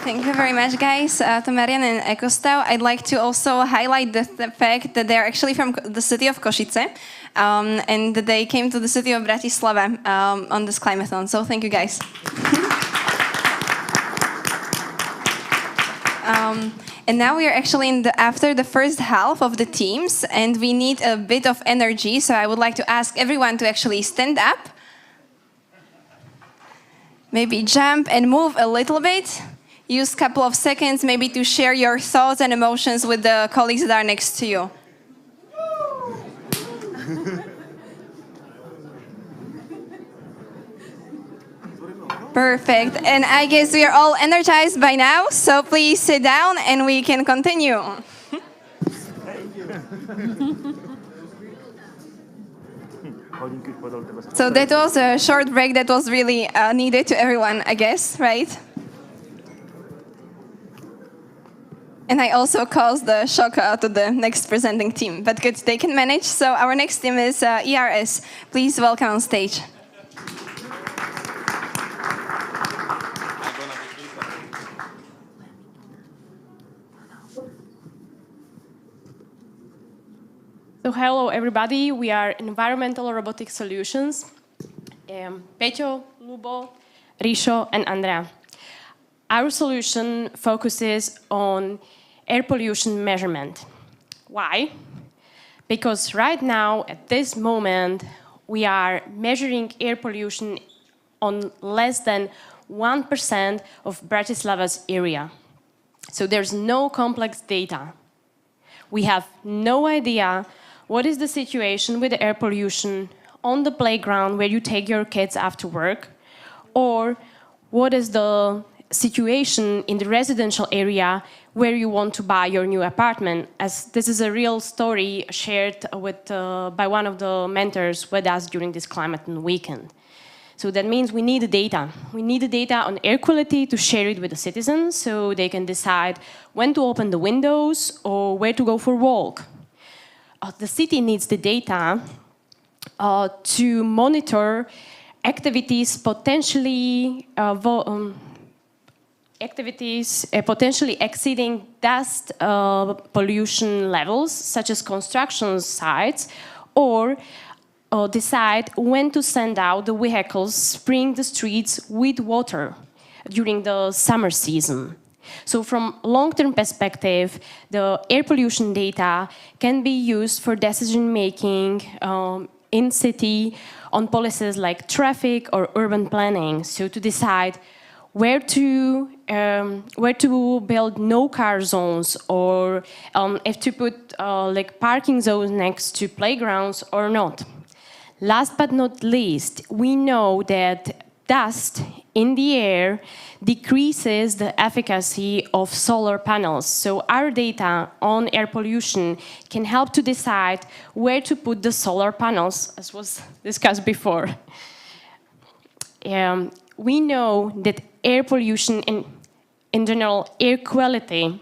Thank you very much, guys, to Marian and Ekostel. I'd like to also highlight the fact that they're actually from the city of Košice, and that they came to the city of Bratislava on this Climathon. So thank you, guys. And now we are actually after the first half of the teams, and we need a bit of energy. So I would like to ask everyone to actually stand up, maybe jump and move a little bit. Use a couple of seconds maybe to share your thoughts and emotions with the colleagues that are next to you. Perfect. And I guess we are all energized by now, so please sit down and we can continue. So that was a short break that was really needed to everyone, I guess, right? And I also caused the shock to the next presenting team, but good, they can manage. So our next team is ERS. Please welcome on stage. So hello everybody, we are Environmental Robotic Solutions. Peťo, Lubo, Rišo and Andrea. Our solution focuses on air pollution measurement. Why? Because right now, at this moment, we are measuring air pollution on less than 1% of Bratislava's area. So there's no complex data. We have no idea what is the situation with the air pollution on the playground where you take your kids after work, or what is the situation in the residential area where you want to buy your new apartment, as this is a real story shared by one of the mentors with us during this Climathon weekend. So that means we need the data. We need the data on air quality to share it with the citizens so they can decide when to open the windows or where to go for a walk. The city needs the data to monitor activities potentially potentially exceeding dust pollution levels, such as construction sites, or decide when to send out the vehicles spraying the streets with water during the summer season. So from long-term perspective, the air pollution data can be used for decision-making in city on policies like traffic or urban planning, so to decide where to build no-car zones, or if to put like parking zones next to playgrounds or not. Last but not least, we know that dust in the air decreases the efficacy of solar panels. So our data on air pollution can help to decide where to put the solar panels, as was discussed before. We know that air pollution, in general, air quality,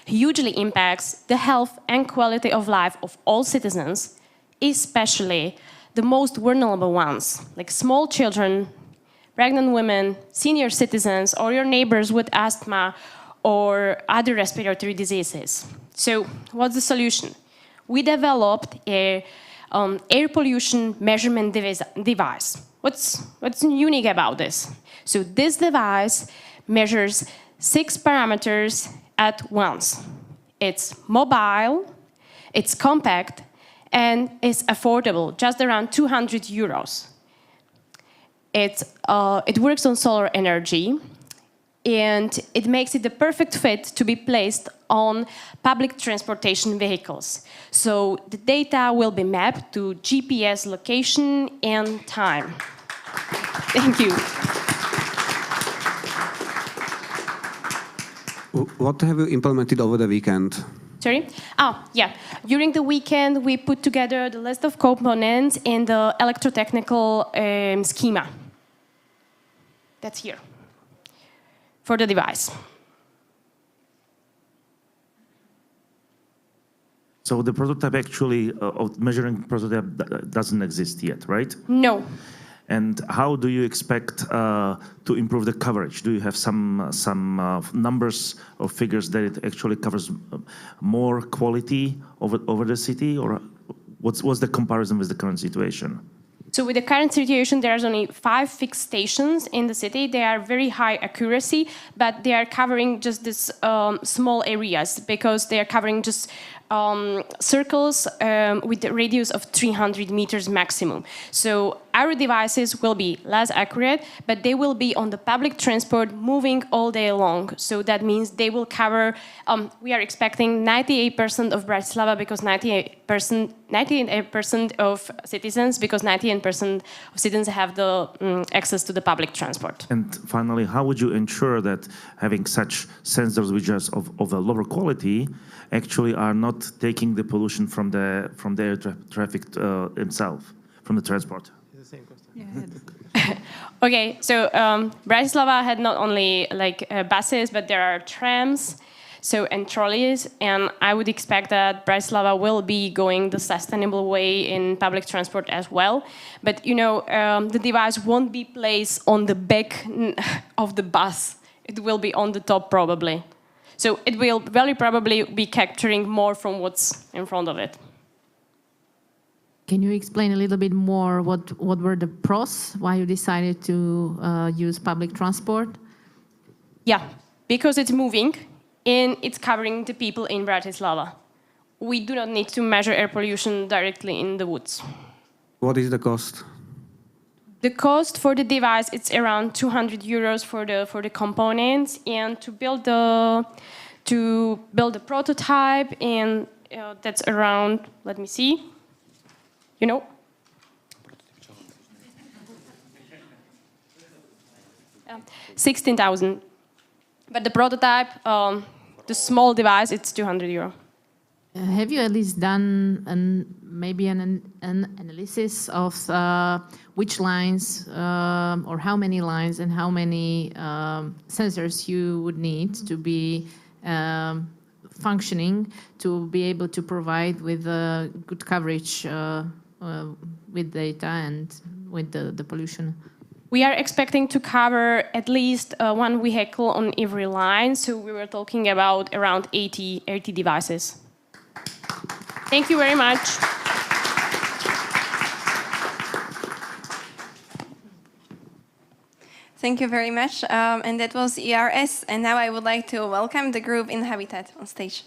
hugely impacts the health and quality of life of all citizens, especially the most vulnerable ones, like small children, pregnant women, senior citizens, or your neighbors with asthma or other respiratory diseases. So what's the solution? We developed an air pollution measurement device. What's unique about this? So this device measures 6 parameters at once. It's mobile, it's compact, and it's affordable, just around 200 euros. It works on solar energy, and it makes it the perfect fit to be placed on public transportation vehicles. So the data will be mapped to GPS location and time. Thank you. What have you implemented over the weekend? Sorry? Oh, yeah. During the weekend, we put together the list of components in the electrotechnical schema. That's here for the device. So the prototype actually, of measuring prototype doesn't exist yet, right? No. And how do you expect to improve the coverage? Do you have some numbers or figures that it actually covers more quality over the city, or what's the comparison with the current situation? So with the current situation, there's only 5 fixed stations in the city. They are very high accuracy, but they are covering just this small areas because they are covering just circles with a radius of 300 meters maximum. So our devices will be less accurate, but they will be on the public transport moving all day long. So that means they will cover, we are expecting 98% of Bratislava because 98% of citizens, because 98% of citizens have the access to the public transport. And finally, how would you ensure that having such sensors which are of a lower quality actually are not taking the pollution from the air traffic itself, from the transport? Okay, so Bratislava had not only like buses, but there are trams, and trolleys, and I would expect that Bratislava will be going the sustainable way in public transport as well. But you know, the device won't be placed on the back of the bus. It will be on the top probably. So it will very probably be capturing more from what's in front of it. Can you explain a little bit more what were the pros, why you decided to use public transport? Yeah, because it's moving and it's covering the people in Bratislava. We do not need to measure air pollution directly in the woods. What is the cost? The cost for the device, it's around 200 euros for the components, and to build the prototype, and that's around, let me see, 16,000. But the prototype, the small device, it's 200 euro. Have you at least done maybe an analysis of which lines or how many lines and how many sensors you would need to be functioning to be able to provide with good coverage with data and with the pollution? We are expecting to cover at least one vehicle on every line, so we were talking about around 80 devices. Thank you very much. Thank you very much. And that was ERS. And now I would like to welcome the group in Habitat on stage.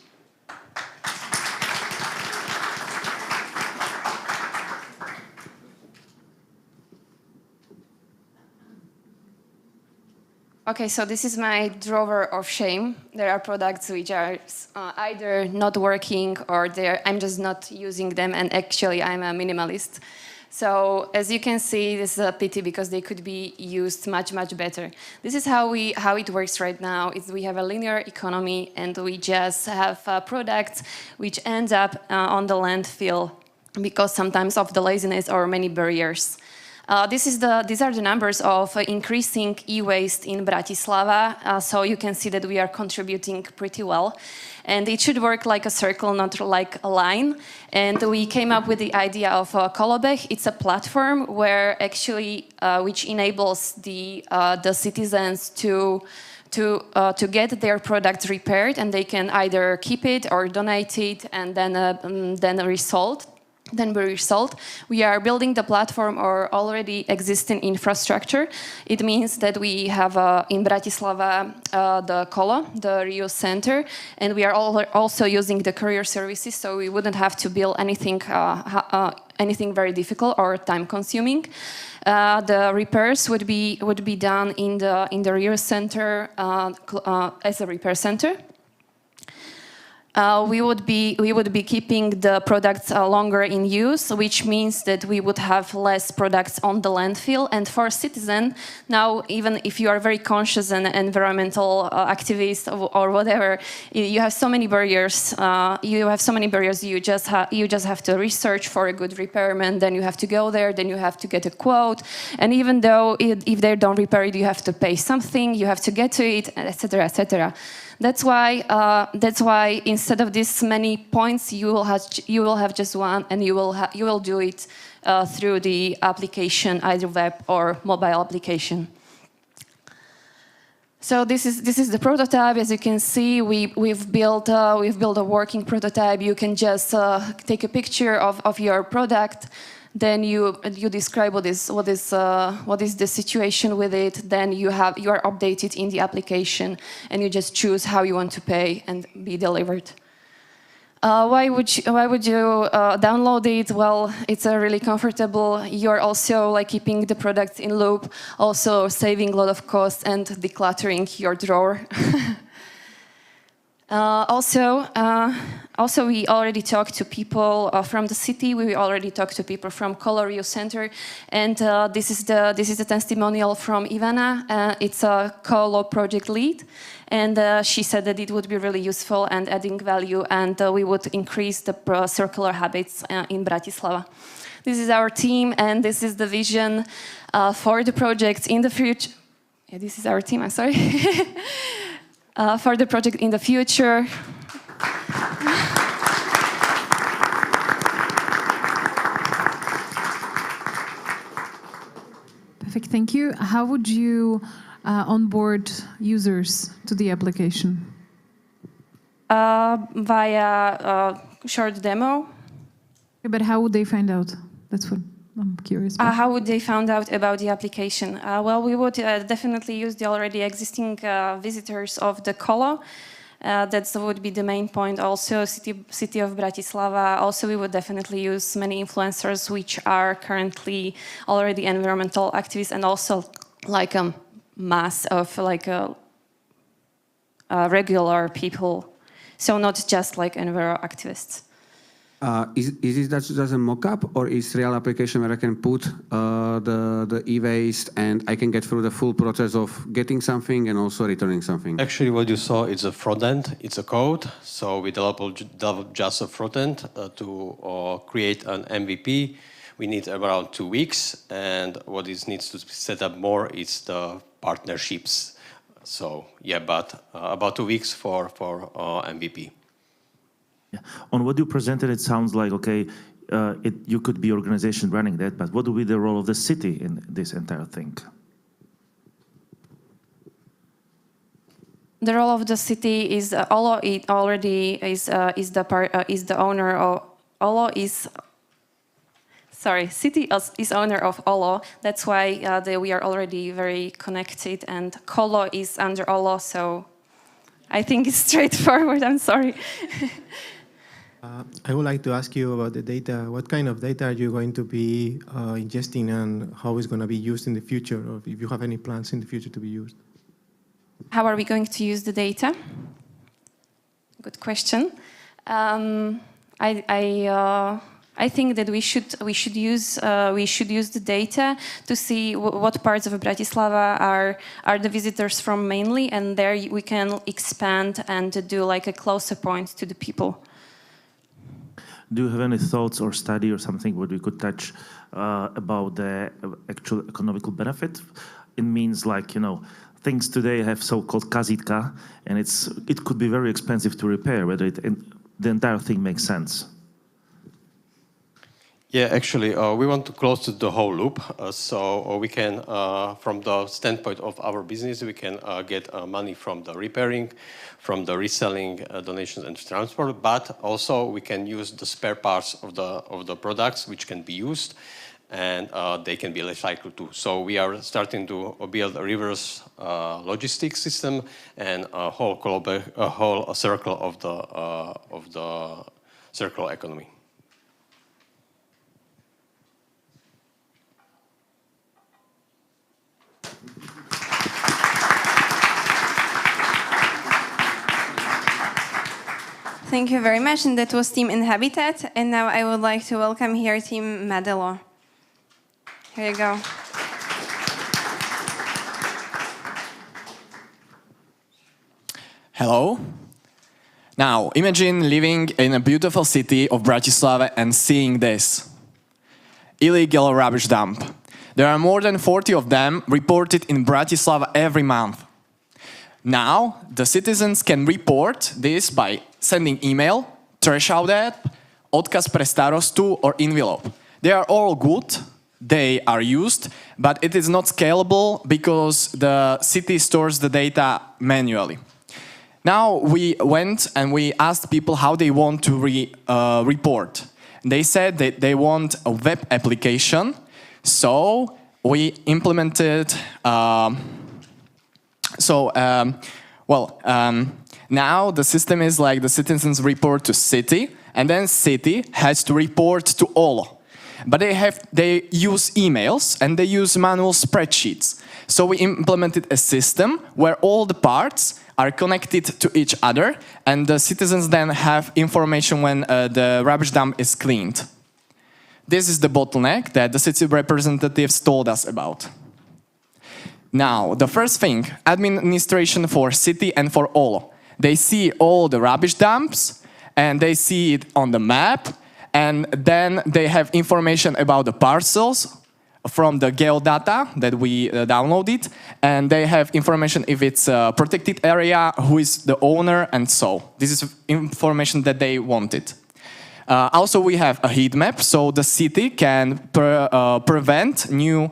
Okay, so this is my drawer of shame. There are products which are either not working or I'm just not using them, and actually I'm a minimalist. So as you can see, this is a pity because they could be used much, much better. This is how it works right now. We have a linear economy, and we just have products which end up on the landfill because sometimes of the laziness or many barriers. These are the numbers of increasing e-waste in Bratislava, so you can see that we are contributing pretty well. And it should work like a circle, not like a line. And we came up with the idea of Kolobeh. It's a platform where actually, which enables the citizens to get their products repaired, and they can either keep it or donate it and then resold. then be resold. We are building the platform or already existing infrastructure. It means that we have in Bratislava the Kolo, the reuse center, and we are also using the courier services, so we wouldn't have to build anything very difficult or time-consuming. The repairs would be done in the reuse center as a repair center. We would be keeping the products longer in use, which means that we would have less products on the landfill. And for citizen, now even if you are very conscious and environmental activist or whatever, you have so many barriers. You just have to research for a good repairman. Then you have to go there. Then you have to get a quote. And even though if they don't repair it, you have to pay something. You have to get to it, etc., etc. That's why instead of this many points, you will have just one, and you will do it through the application, either web or mobile application. So this is the prototype. As you can see, we've built a working prototype. You can just take a picture of your product. Then you describe what is the situation with it. Then you are updated in the application, and you just choose how you want to pay and be delivered. Why would you download it? Well, it's really comfortable. You're also like keeping the product in loop, also saving a lot of costs and decluttering your drawer. Also, we already talked to people from the city. We already talked to people from Colorio Center, and this is a testimonial from Ivana. It's a Colo project lead, and she said that it would be really useful and adding value, and we would increase the circular habits in Bratislava. This is our team, and this is the vision for the project in the future. Yeah, this is our team. I'm sorry. For the project in the future. Perfect, thank you. How would you onboard users to the application? Via short demo. Okay, but how would they find out? That's what I'm curious about. How would they find out about the application? Well, we would definitely use the already existing visitors of the Colo. That would be the main point. Also, city of Bratislava. Also, we would definitely use many influencers which are currently already environmental activists, and also like a mass of like regular people. So not just like enviro activists. Is it just a mock-up, or is real application where I can put the e-waste and I can get through the full process of getting something and also returning something? Actually, what you saw is a front end. It's a code. So we developed just a front end to create an MVP. We need around 2 weeks, and what it needs to be set up more is the partnerships. So yeah, but about 2 weeks for MVP. Yeah. On what you presented, it sounds like, okay, you could be organization running that, but what would be the role of the city in this entire thing? The role of the city is Olo. It already is the owner of Olo. City is owner of Olo. That's why we are already very connected, and Colo is under Olo. So I think it's straightforward. I'm sorry. I would like to ask you about the data. What kind of data are you going to be ingesting, and how it's going to be used in the future, or if you have any plans in the future to be used? How are we going to use the data? Good question. I think that we should use the data to see what parts of Bratislava are the visitors from mainly, and there we can expand and do like a closer point to the people. Do you have any thoughts or study or something where we could touch about the actual economical benefit? It means like, you know, things today have so-called kazitka, and it could be very expensive to repair, whether the entire thing makes sense. Yeah, actually, we want to close the whole loop. So we can, from the standpoint of our business, we can get money from the repairing, from the reselling, donations and transport, but also we can use the spare parts of the products which can be used, and they can be recycled too. So we are starting to build a reverse logistics system and a whole circle of the circular economy. Thank you very much, and that was Team Inhabitat. And now I would like to welcome here Team Madelo. Here you go. Hello. Now, imagine living in a beautiful city of Bratislava and seeing this. Illegal rubbish dump. There are more than 40 of them reported in Bratislava every month. Now, the citizens can report this by sending email, trash out app, odkaz pre starostu, or envelope. They are all good, they are used, but it is not scalable because the city stores the data manually. Now we went and we asked people how they want to report. They said that they want a web application, so we implemented now the system is like the citizens report to city, and then city has to report to all. But they use emails and they use manual spreadsheets. So we implemented a system where all the parts are connected to each other, and the citizens then have information when the rubbish dump is cleaned. This is the bottleneck that the city representatives told us about. Now, the first thing, administration for city and for all. They see all the rubbish dumps, and they see it on the map, and then they have information about the parcels from the geodata that we downloaded, and they have information if it's a protected area, who is the owner, and so. This is information that they wanted. Also, we have a heat map, so the city can prevent new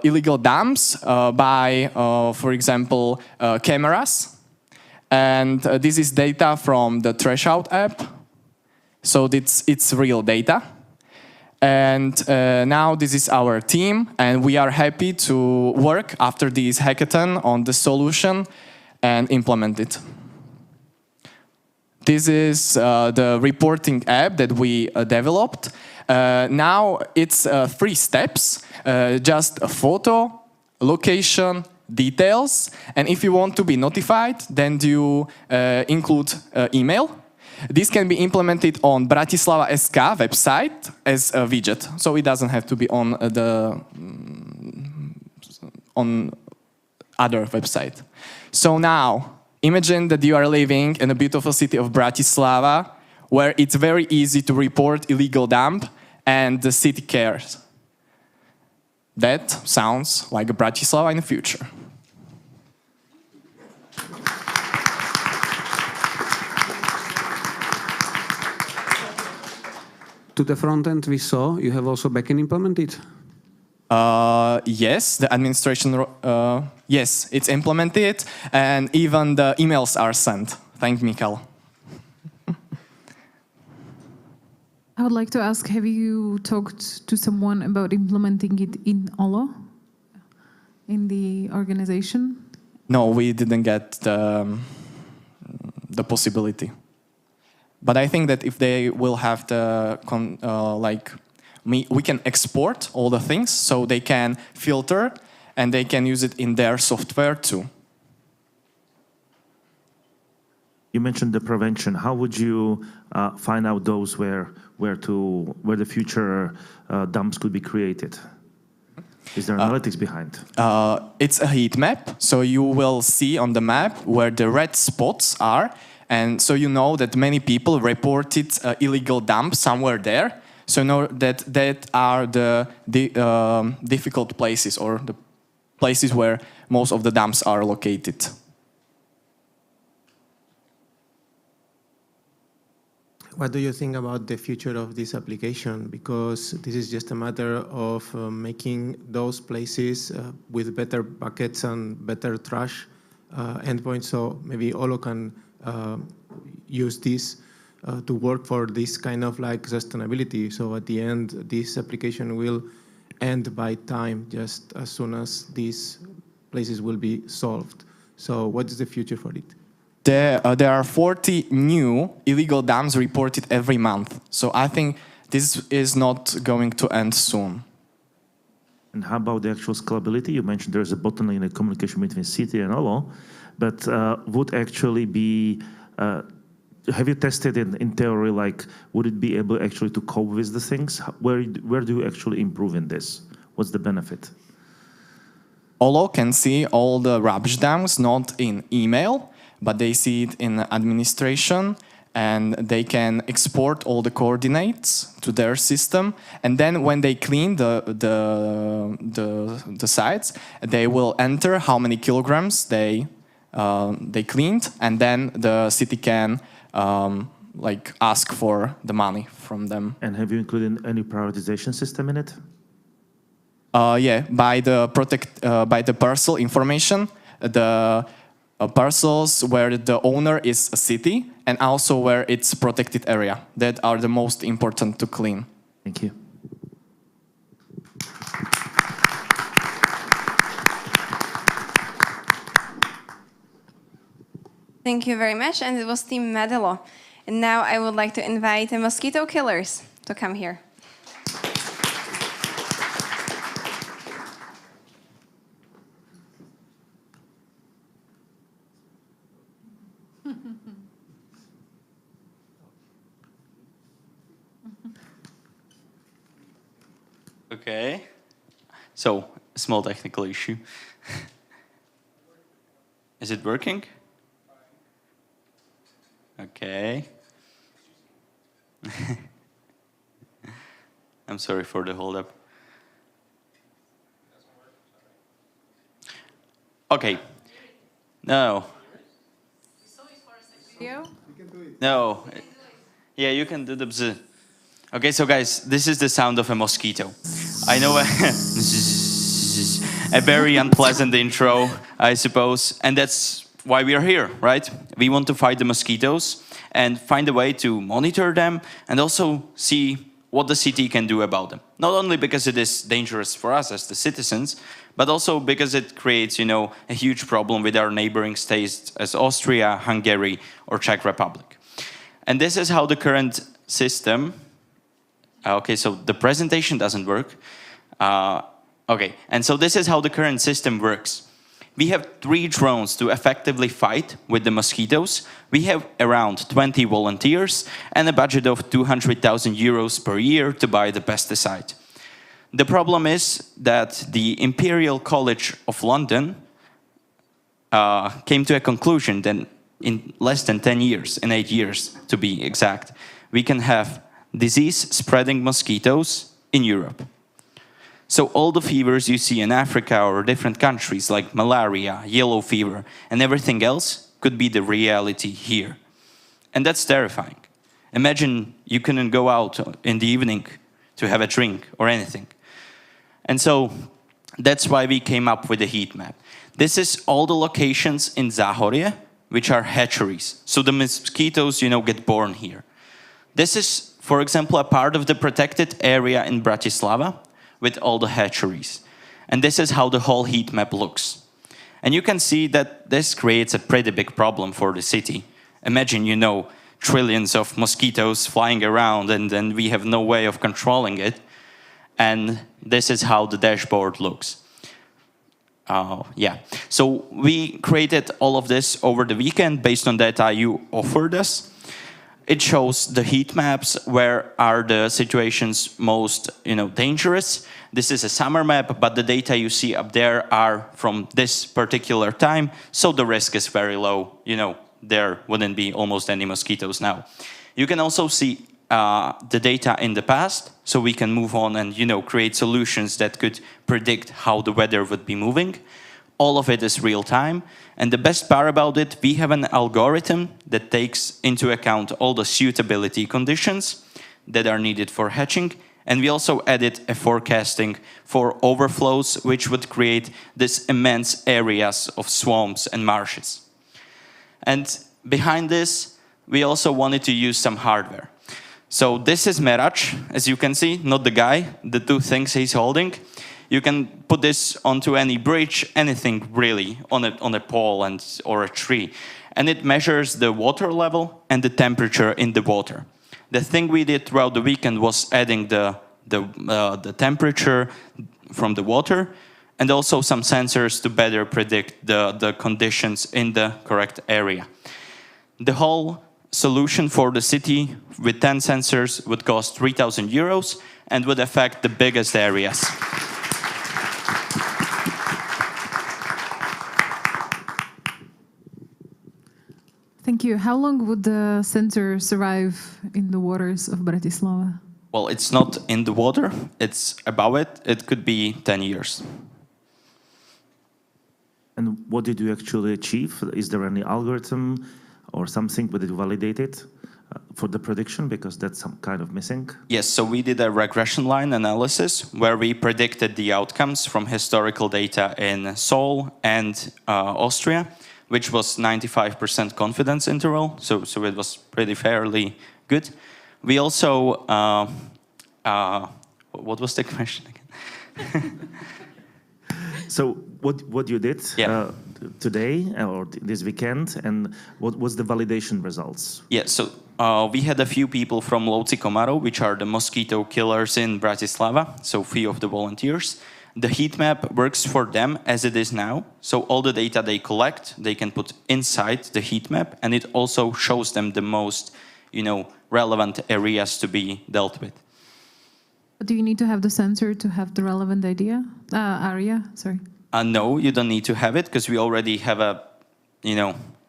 illegal dumps by, for example, cameras. And this is data from the Trash Out app. So it's real data. And now this is our team, and we are happy to work after this hackathon on the solution and implement it. This is the reporting app that we developed. Now it's 3 steps, just a photo, location, details, and if you want to be notified, then you include email. This can be implemented on Bratislava SK website as a widget, so it doesn't have to be on on other website. So now, imagine that you are living in a beautiful city of Bratislava, where it's very easy to report illegal dump, and the city cares. That sounds like a Bratislava in the future. To the front end we saw, you have also backend implemented? Yes, the administration, yes, it's implemented, and even the emails are sent. Thank Michael. I would like to ask, have you talked to someone about implementing it in Olo, in the organization? No, we didn't get the possibility. But I think that if they will have the, we can export all the things, so they can filter and they can use it in their software too. You mentioned the prevention. How would you find out those where the future dumps could be created? Is there analytics behind? It's a heat map, so you will see on the map where the red spots are, and so you know that many people reported illegal dump somewhere there. So you know that are the difficult places, or the places where most of the dumps are located. what do you think about the future of this application? Because this is just a matter of making those places with better buckets and better trash endpoints, so maybe Olo can use this to work for this kind of like sustainability. So at the end, this application will end by time, just as soon as these places will be solved. So what is the future for it? There are 40 new illegal dams reported every month. So I think this is not going to end soon. And how about the actual scalability? You mentioned there's a bottleneck in the communication between city and Olo, but would actually be, have you tested it in theory, like would it be able actually to cope with the things? Where do you actually improve in this? What's the benefit? Olo can see all the rubbish dams, not in email, but they see it in administration, and they can export all the coordinates to their system. And then when they clean the sites, they will enter how many kilograms they cleaned, and then the city can like ask for the money from them. And have you included any prioritization system in it? Yeah, by the parcel information, the parcels where the owner is a city and also where it's protected area that are the most important to clean. Thank you. Thank you very much, and it was Team Medelo. And now I would like to invite the mosquito killers to come here. Okay, so a small technical issue. Is it working? Okay. I'm sorry for the hold up. Okay. No. No. Yeah, you can do the bzz. Okay, so guys, this is the sound of a mosquito. I know a very unpleasant intro, I suppose, and that's why we are here, right? We want to fight the mosquitoes and find a way to monitor them and also see what the city can do about them. Not only because it is dangerous for us as the citizens, but also because it creates, a huge problem with our neighboring states as Austria, Hungary, or Czech Republic. And this is how the current system. Okay, so the presentation doesn't work. Okay, and so this is how the current system works. We have 3 drones to effectively fight with the mosquitoes. We have around 20 volunteers and a budget of 200,000 euros per year to buy the pesticide. The problem is that the Imperial College of London came to a conclusion that in less than 10 years, in 8 years to be exact, we can have disease-spreading mosquitoes in Europe. So all the fevers you see in Africa or different countries like malaria, yellow fever, and everything else could be the reality here. And that's terrifying. Imagine you couldn't go out in the evening to have a drink or anything. And so that's why we came up with the heat map. This is all the locations in Záhorie, which are hatcheries. So the mosquitoes, get born here. This is, for example, a part of the protected area in Bratislava with all the hatcheries. And this is how the whole heat map looks. And you can see that this creates a pretty big problem for the city. Imagine, trillions of mosquitoes flying around and then we have no way of controlling it. And this is how the dashboard looks. Yeah, so we created all of this over the weekend based on data you offered us. It shows the heat maps, where are the situations most, dangerous. This is a summer map, but the data you see up there are from this particular time, so the risk is very low. There wouldn't be almost any mosquitoes now. You can also see the data in the past, so we can move on and, create solutions that could predict how the weather would be moving. All of it is real time. And the best part about it, we have an algorithm that takes into account all the suitability conditions that are needed for hatching. And we also added a forecasting for overflows, which would create these immense areas of swamps and marshes. And behind this, we also wanted to use some hardware. So this is Merač, as you can see, not the guy, the two things he's holding. You can put this onto any bridge, anything really, on a pole or a tree. And it measures the water level and the temperature in the water. The thing we did throughout the weekend was adding the temperature from the water and also some sensors to better predict the conditions in the correct area. The whole solution for the city with 10 sensors would cost 3,000 euros and would affect the biggest areas. Thank you. How long would the sensor survive in the waters of Bratislava? Well, it's not in the water, it's above it. It could be 10 years. And what did you actually achieve? Is there any algorithm or something that you validated for the prediction? Because that's some kind of missing. Yes, so we did a regression line analysis where we predicted the outcomes from historical data in Seoul and Austria, which was 95% confidence interval, so it was pretty fairly good. We also, what was the question again? So what you did today or this weekend, and what was the validation results? Yeah, so we had a few people from Lovci Komarov, which are the mosquito killers in Bratislava, so few of the volunteers. The heat map works for them as it is now. So all the data they collect, they can put inside the heat map, and it also shows them the most, relevant areas to be dealt with. Do you need to have the sensor to have the relevant area? No, you don't need to have it because we already have a,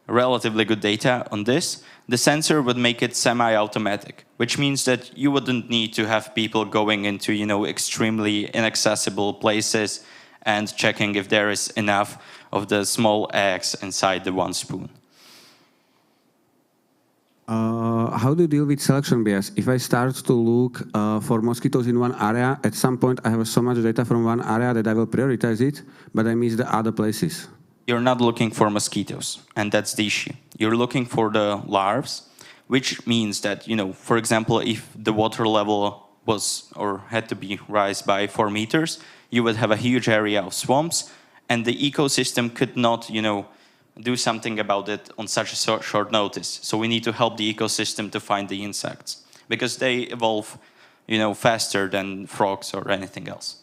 relatively good data on this. The sensor would make it semi-automatic, which means that you wouldn't need to have people going into, extremely inaccessible places and checking if there is enough of the small eggs inside the one spoon. How do you deal with selection bias? If I start to look for mosquitoes in one area, at some point I have so much data from one area that I will prioritize it, but I miss the other places. You're not looking for mosquitoes, and that's the issue. You're looking for the larvae, which means that, for example, if the water level was or had to be rise by 4 meters, you would have a huge area of swamps, and the ecosystem could not, do something about it on such a short notice. So we need to help the ecosystem to find the insects, because they evolve, faster than frogs or anything else.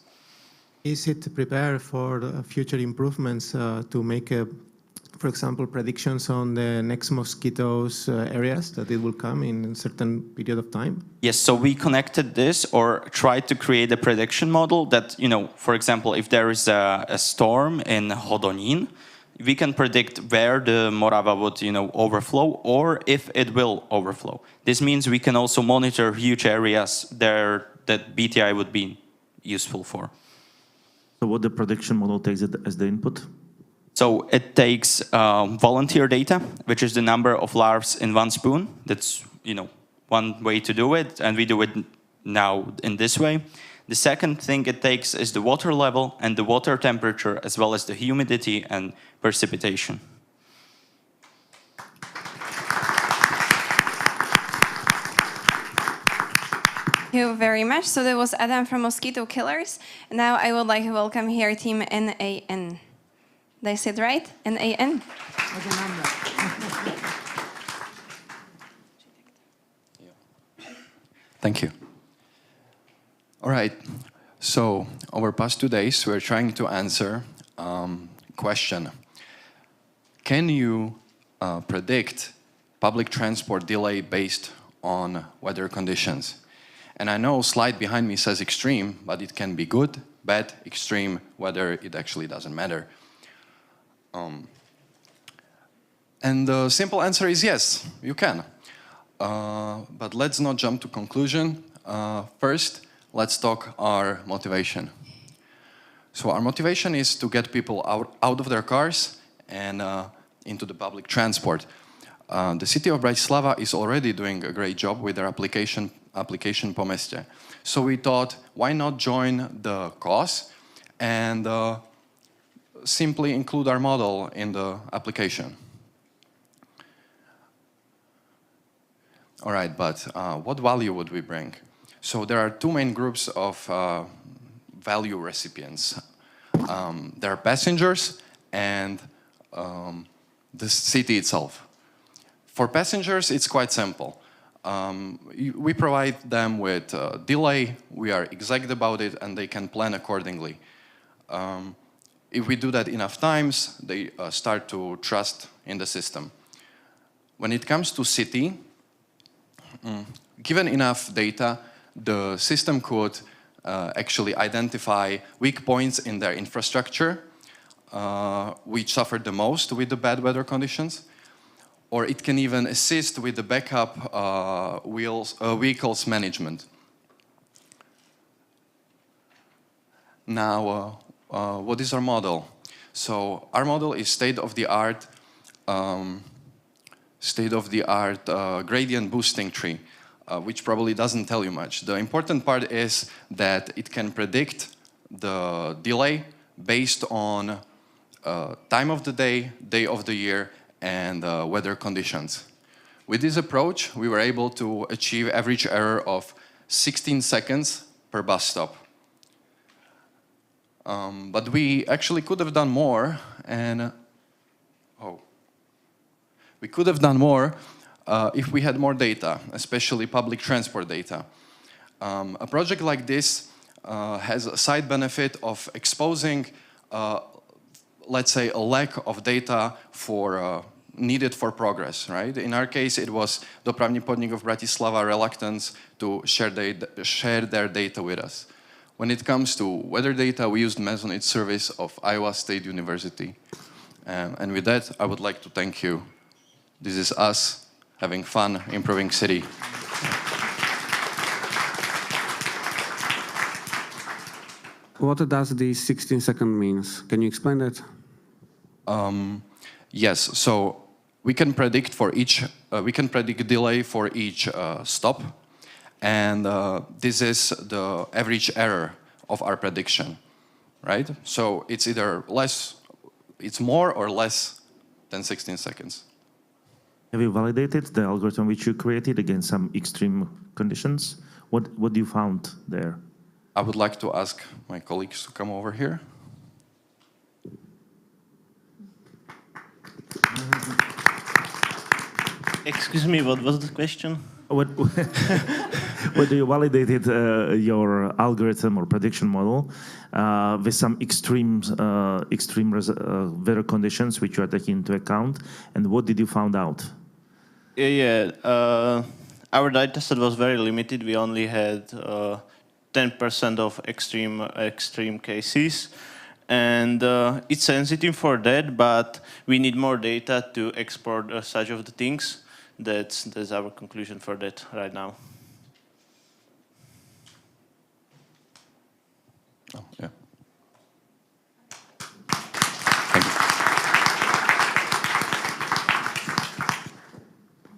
Is it prepared for future improvements to make, for example, predictions on the next mosquitoes areas that it will come in a certain period of time? Yes, so we connected this or tried to create a prediction model that, for example, if there is a storm in Hodonín, we can predict where the Morava would, overflow or if it will overflow. This means we can also monitor huge areas there that BTI would be useful for. So what the prediction model takes it as the input? So it takes volunteer data, which is the number of larvae in one spoon. That's, one way to do it, and we do it now in this way. The second thing it takes is the water level and the water temperature, as well as the humidity and precipitation. Thank you very much. So that was Adam from Mosquito Killers. And now I would like to welcome here team NAN. Did I say it right? NAN? Thank you. All right. So over past 2 days, we're trying to answer question. Can you predict public transport delay based on weather conditions? And I know slide behind me says extreme, but it can be good, bad, extreme, whether it actually doesn't matter. And the simple answer is yes, you can. But let's not jump to conclusion. First, let's talk our motivation. So our motivation is to get people out of their cars and into the public transport. The city of Bratislava is already doing a great job with their application Po Meste. So we thought, why not join the cause and simply include our model in the application. All right, but what value would we bring? So there are two main groups of value recipients. There are passengers and the city itself. For passengers, it's quite simple. We provide them with delay, we are exact about it, and they can plan accordingly. If we do that enough times, they start to trust in the system. When it comes to city, given enough data, the system could actually identify weak points in their infrastructure, which suffered the most with the bad weather conditions, or it can even assist with the backup vehicles management. Now, what is our model? So our model is state-of-the-art gradient boosting tree, which probably doesn't tell you much. The important part is that it can predict the delay based on time of the day of the year, and weather conditions. With this approach, we were able to achieve average error of 16 seconds per bus stop. But we actually could have done more, and we could have done more if we had more data, especially public transport data. A project like this has a side benefit of exposing, let's say, a lack of data needed for progress, right? In our case, it was Dopravní podnik of Bratislava reluctance to share their data with us. When it comes to weather data, we used Mesonet service of Iowa State University. And with that, I would like to thank you. This is us having fun, improving city. What does the 16 second means? Can you explain that? Yes, so we can predict delay for each stop, and this is the average error of our prediction, right? So it's either it's more or less than 16 seconds. Have you validated the algorithm which you created against some extreme conditions? What do you found there? I would like to ask my colleagues to come over here. Excuse me, what was the question? Whether you validated your algorithm or prediction model with some extreme weather conditions which you are taking into account, and what did you find out? Our data set was very limited. We only had 10% of extreme cases, and it's sensitive for that, but we need more data to export such of the things. That's our conclusion for that right now. Oh, yeah.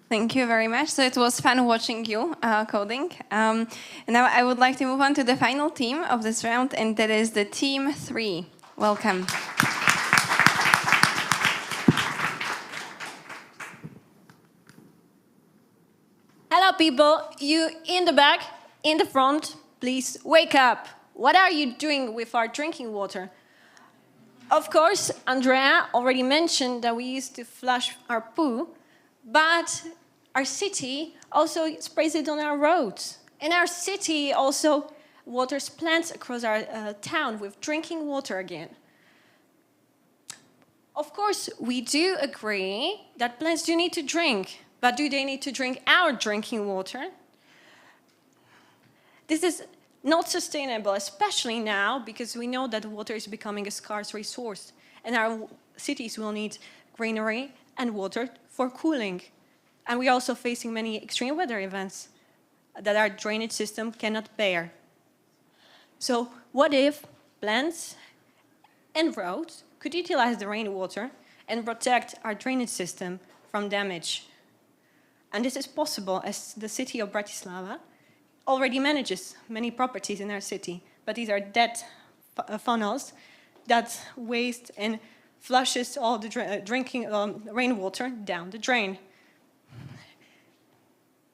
Thank you very much. So it was fun watching you coding. Now I would like to move on to the final team of this round, and that is the team 3. Welcome. Hello, people. You in the back, in the front, please wake up. What are you doing with our drinking water? Of course, Andrea already mentioned that we used to flush our poo, but our city also sprays it on our roads. And our city also waters plants across our town with drinking water again. Of course, we do agree that plants do need to drink, but do they need to drink our drinking water? This is not sustainable, especially now, because we know that water is becoming a scarce resource, and our cities will need greenery and water for cooling. And we're also facing many extreme weather events that our drainage system cannot bear. So what if plants and roads could utilize the rainwater and protect our drainage system from damage. And this is possible as the city of Bratislava already manages many properties in our city, but these are dead funnels that waste and flushes all the drinking rainwater down the drain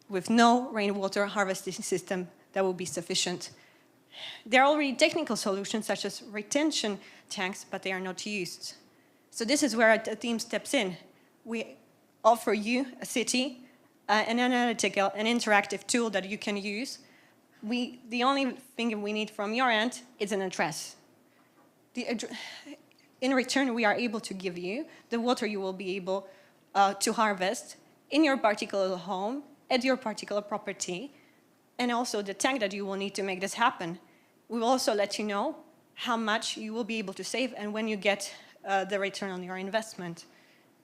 with no rainwater harvesting system that will be sufficient. There are already technical solutions such as retention tanks, but they are not used. So this is where our team steps in. We offer you, a city, an analytical and interactive tool that you can use. The only thing we need from your end is an address. In return, we are able to give you the water you will be able to harvest in your particular home, at your particular property, and also the tank that you will need to make this happen. We will also let you know how much you will be able to save and when you get the return on your investment.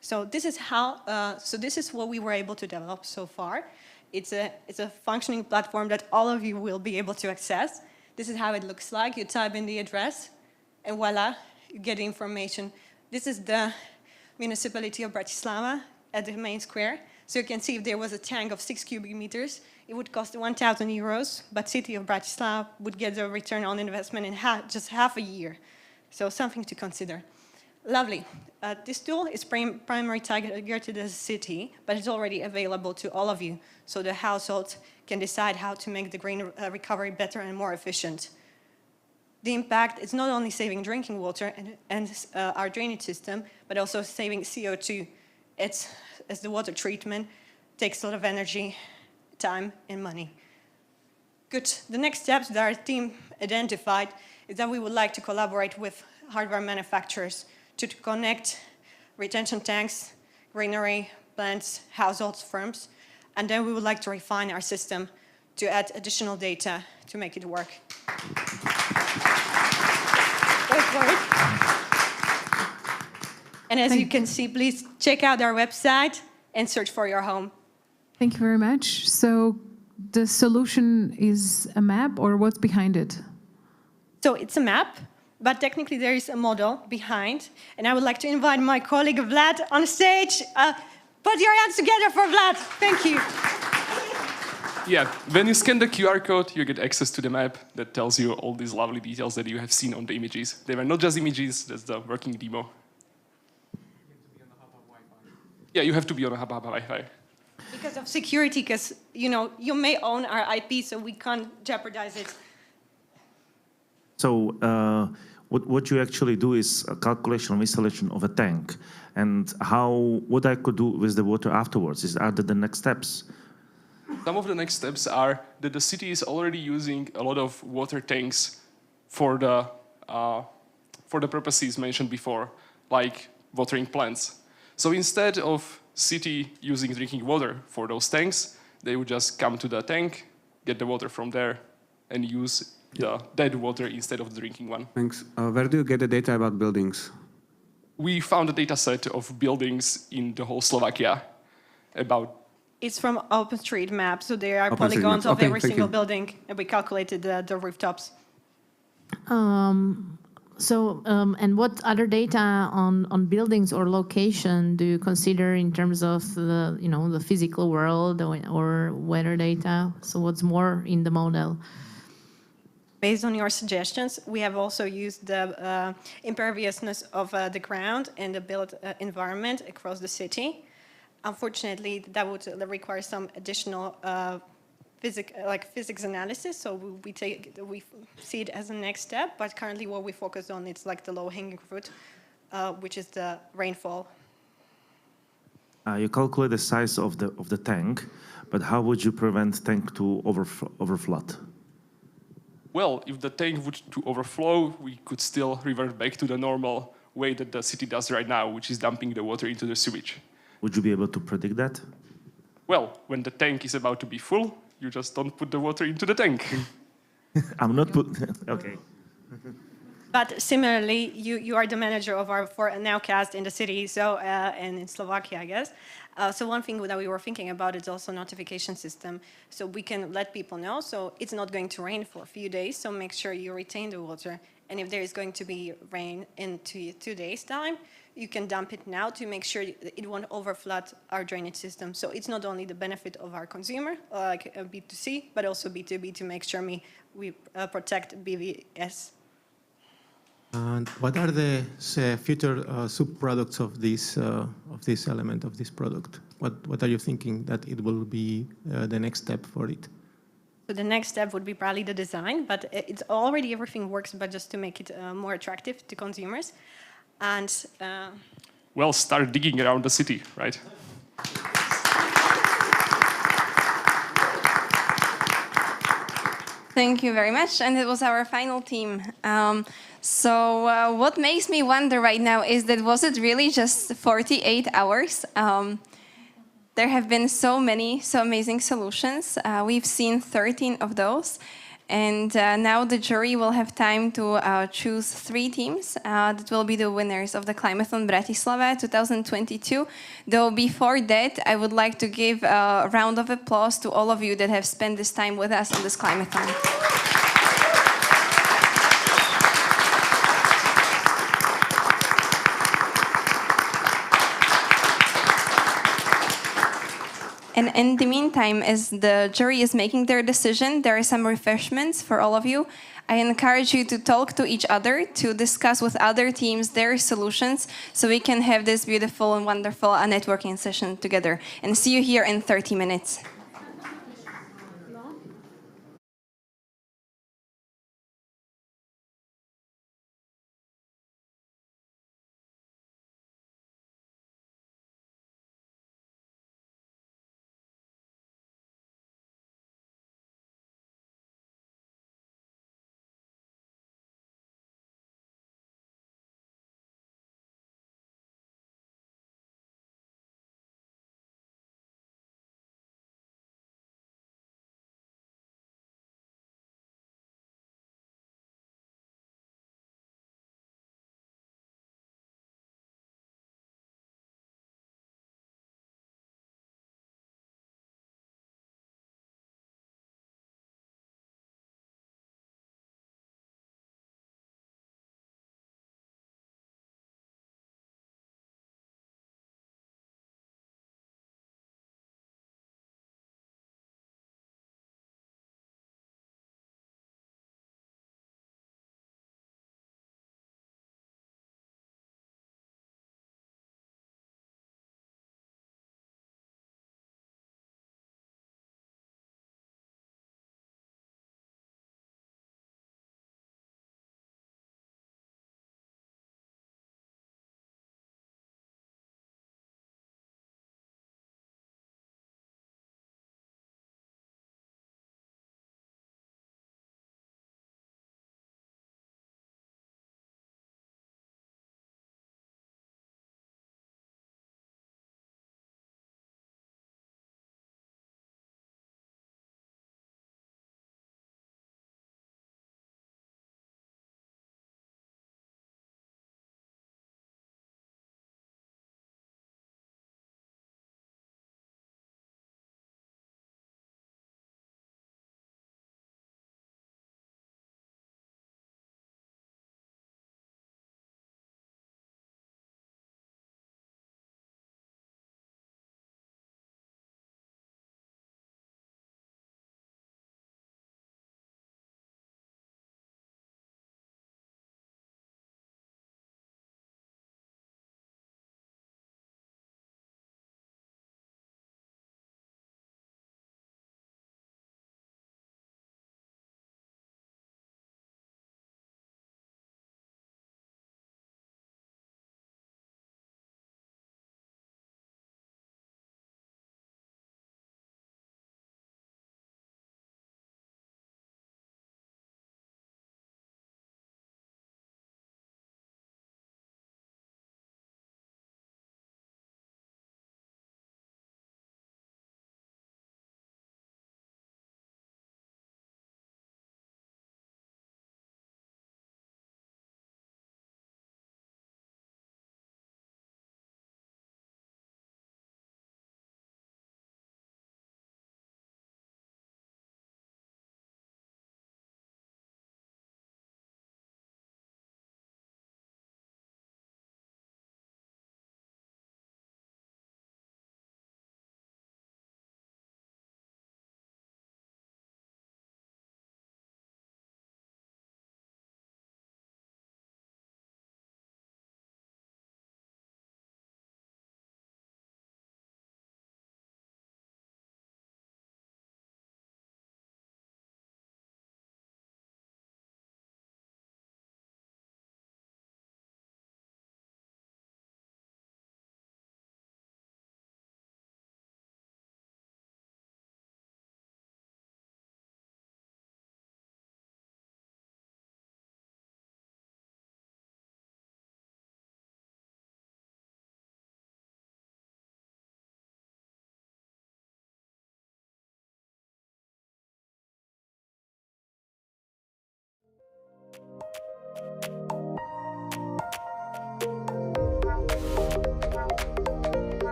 So this is what we were able to develop so far. It's a functioning platform that all of you will be able to access. This is how it looks like. You type in the address, and voila, you get the information. This is the municipality of Bratislava at the main square. So you can see if there was a tank of 6 cubic meters, it would cost 1,000 euros, but city of Bratislava would get the return on investment in just half a year. So something to consider. Lovely. This tool is primarily targeted to the city, but it's already available to all of you. So the household can decide how to make the grain recovery better and more efficient. The impact is not only saving drinking water and our drainage system, but also saving CO2. As the water treatment takes a lot of energy, time, and money. Good. The next steps that our team identified is that we would like to collaborate with hardware manufacturers to connect retention tanks, granary, plants, households, firms, and then we would like to refine our system to add additional data to make it work. And as you can see, please check out our website and search for your home. Thank you very much. So the solution is a map, or what's behind it? So it's a map, but technically there is a model behind. And I would like to invite my colleague Vlad on stage. Put your hands together for Vlad. Thank you. Yeah, when you scan the QR code, you get access to the map that tells you all these lovely details that you have seen on the images. They were not just images, that's the working demo. Yeah, you have to be on a hub Wi-Fi. Because of security, because you may own our IP, so we can't jeopardize it. So what you actually do is a calculation of installation of a tank, and what I could do with the water afterwards. Are there the next steps? Some of the next steps are that the city is already using a lot of water tanks for the purposes mentioned before, like watering plants. So instead of city using drinking water for those tanks, they would just come to the tank, get the water from there, and use the dead water instead of the drinking one. Thanks. Where do you get the data about buildings? We found a data set of buildings in the whole Slovakia about. It's from OpenStreetMap, so there are OpenStreetMap. polygons of Okay, every thank single you. building, and we calculated the rooftops. And what other data on buildings or location do you consider in terms of the physical world or weather data? So what's more in the model? Based on your suggestions, we have also used the imperviousness of the ground and the built environment across the city. Unfortunately, that would require some additional physics analysis, so we see it as a next step, but currently what we focus on is like the low-hanging fruit, which is the rainfall. You calculate the size of the tank, but how would you prevent tank to overflood? Well, if the tank would to overflow, we could still revert back to the normal way that the city does right now, which is dumping the water into the sewage. Would you be able to predict that? Well, when the tank is about to be full, you just don't put the water into the tank. I'm not okay. But similarly, you are the manager of our nowcast in the city, so and in Slovakia, I guess. So one thing that we were thinking about is also notification system, so we can let people know. So it's not going to rain for a few days, so make sure you retain the water and if there is going to be rain in 2 days' time, you can dump it now to make sure it won't overflood our drainage system. So it's not only the benefit of our consumer, like B2C, but also B2B to make sure we protect BVS. And what are the future subproducts of this element, of this product? What are you thinking that it will be the next step for it? So the next step would be probably the design, but it's already everything works, but just to make it more attractive to consumers. And well, start digging around the city, right? Thank you very much. And it was our final team. So what makes me wonder right now is that was it really just 48 hours? There have been so many, so amazing solutions. We've seen 13 of those. And now the jury will have time to choose 3 teams that will be the winners of the Climathon Bratislava 2022. Though before that, I would like to give a round of applause to all of you that have spent this time with us on this Climathon. And in the meantime, as the jury is making their decision, there are some refreshments for all of you. I encourage you to talk to each other, to discuss with other teams their solutions, so we can have this beautiful and wonderful networking session together. And see you here in 30 minutes.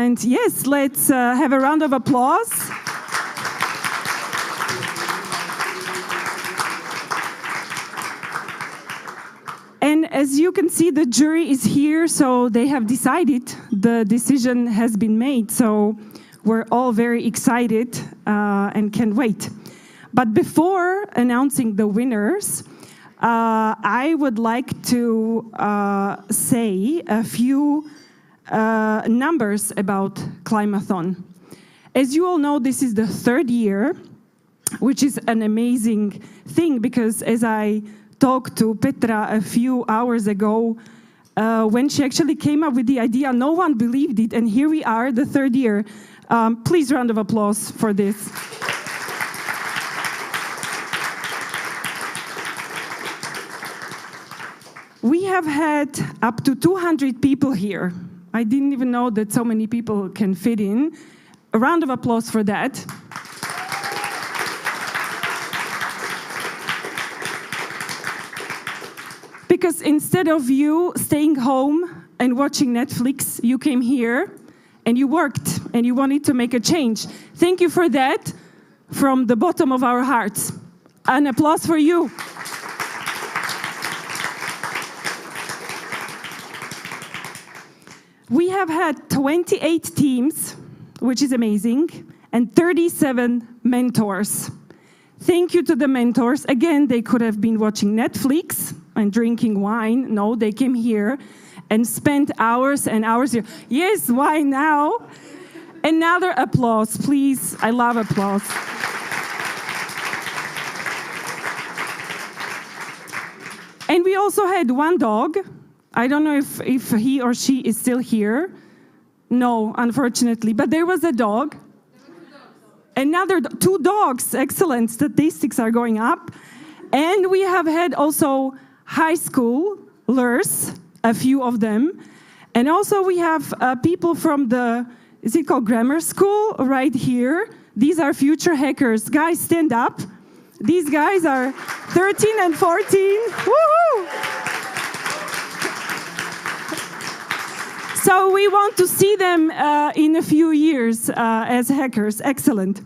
And yes, let's have a round of applause. And as you can see, the jury is here, so they have decided. The decision has been made, so we're all very excited and can't wait. But before announcing the winners, I would like to say a few numbers about Climathon. As you all know, this is the third year, which is an amazing thing, because as I talked to Petra a few hours ago, when she actually came up with the idea, no one believed it, and here we are, the third year. Please, round of applause for this. We have had up to 200 people here. I didn't even know that so many people can fit in. A round of applause for that. Because instead of you staying home and watching Netflix, you came here and you worked and you wanted to make a change. Thank you for that from the bottom of our hearts. An applause for you. We have had 28 teams, which is amazing, and 37 mentors. Thank you to the mentors. Again, they could have been watching Netflix and drinking wine. No, they came here and spent hours and hours here. Yes, why now? Another applause, please. I love applause. And we also had one dog. I don't know if he or she is still here. No, unfortunately. But there was a dog. Another two dogs. Excellent. Statistics are going up. And we have had also high schoolers, a few of them. And also we have people from the, is it called grammar school? Right here. These are future hackers. Guys, stand up. These guys are 13 and 14. Woohoo! So we want to see them in a few years as hackers. Excellent.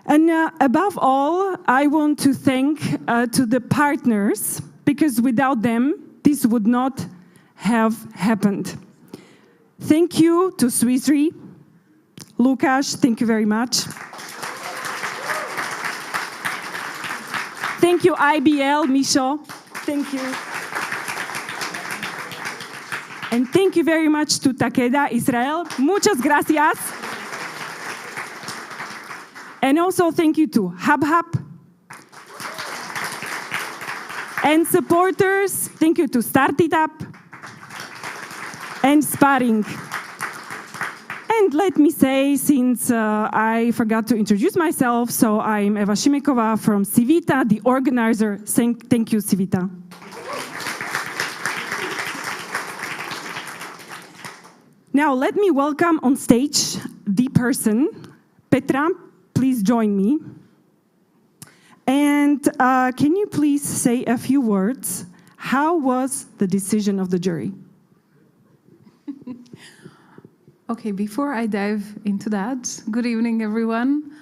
And above all, I want to thank to the partners, because without them, this would not have happened. Thank you to Swiss Re. Lukáš, thank you very much. Thank you, IBL, Micho. Thank you. And thank you very much to Takeda, Israel. Muchas gracias. And also thank you to HubHub. And supporters, thank you to Start It Up and Sparring. And let me say, since I forgot to introduce myself, so I'm Eva Šimekova from Civita, the organizer. Thank you, Civita. Now, let me welcome on stage the person. Petra, please join me. And can you please say a few words? How was the decision of the jury? Okay, before I dive into that, good evening, everyone.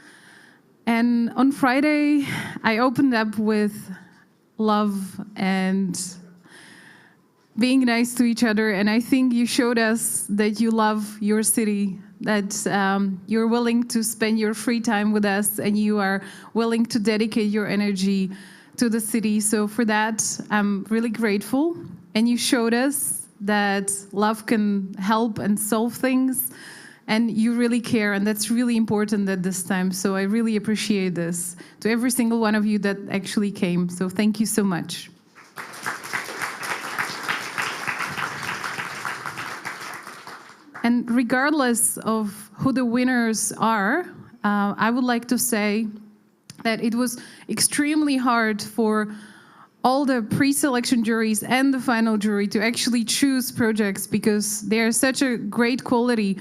And on Friday, I opened up with love and being nice to each other. And I think you showed us that you love your city, that you're willing to spend your free time with us, and you are willing to dedicate your energy to the city. So for that, I'm really grateful. And you showed us that love can help and solve things, and you really care, and that's really important at this time. So I really appreciate this to every single one of you that actually came. So thank you so much. And regardless of who the winners are, I would like to say that it was extremely hard for all the pre-selection juries and the final jury to actually choose projects, because they are such a great quality,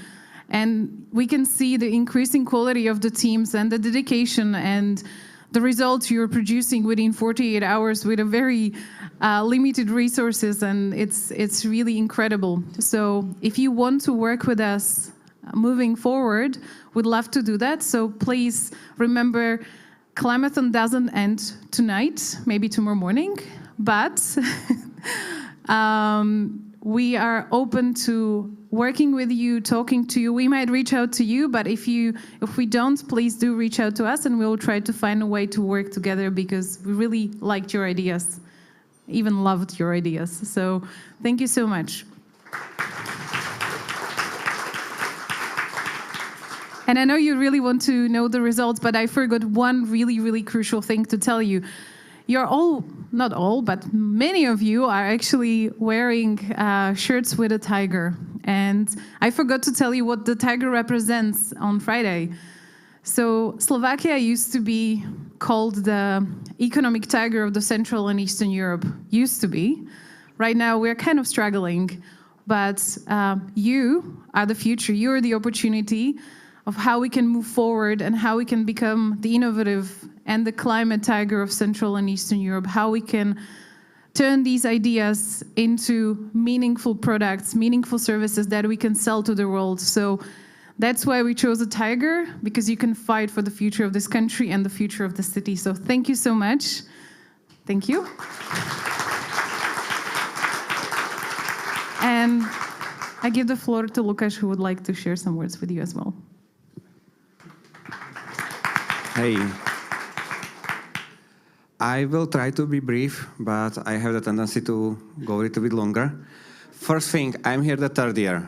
and we can see the increasing quality of the teams and the dedication and the results you're producing within 48 hours with a very limited resources, and it's really incredible. So if you want to work with us, moving forward, we'd love to do that. So please remember, Climathon doesn't end tonight, maybe tomorrow morning, but we are open to working with you, talking to you. We might reach out to you, but if we don't, please do reach out to us, and we'll try to find a way to work together, because we really liked your ideas, even loved your ideas. So thank you so much. And I know you really want to know the results, but I forgot one really, really crucial thing to tell you. You're all, not all, but many of you are actually wearing shirts with a tiger. And I forgot to tell you what the tiger represents on Friday. So Slovakia used to be called the economic tiger of the Central and Eastern Europe. Used to be. Right now we're kind of struggling. But you are the future. You're the opportunity of how we can move forward and how we can become the innovative and the climate tiger of Central and Eastern Europe, how we can turn these ideas into meaningful products, meaningful services that we can sell to the world. So that's why we chose a tiger, because you can fight for the future of this country and the future of the city. So thank you so much. Thank you. And I give the floor to Lukáš, who would like to share some words with you as well. Hey. I will try to be brief, but I have the tendency to go a little bit longer. First thing, I'm here the third year,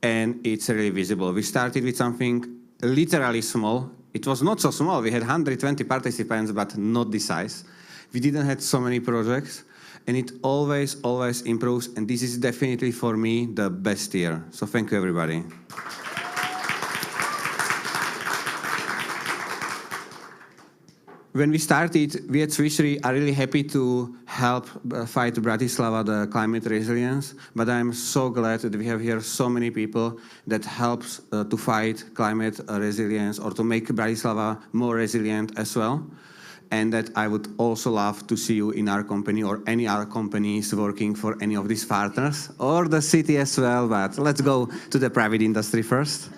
and it's really visible. We started with something literally small. It was not so small. We had 120 participants, but not this size. We didn't have so many projects, and it always improves, and this is definitely, for me, the best year. So thank you, everybody. When we started, we at Swiss Re are really happy to help fight Bratislava, the climate resilience, but I'm so glad that we have here so many people that helps to fight climate resilience or to make Bratislava more resilient as well. And that I would also love to see you in our company or any other companies working for any of these partners or the city as well, but let's go to the private industry first.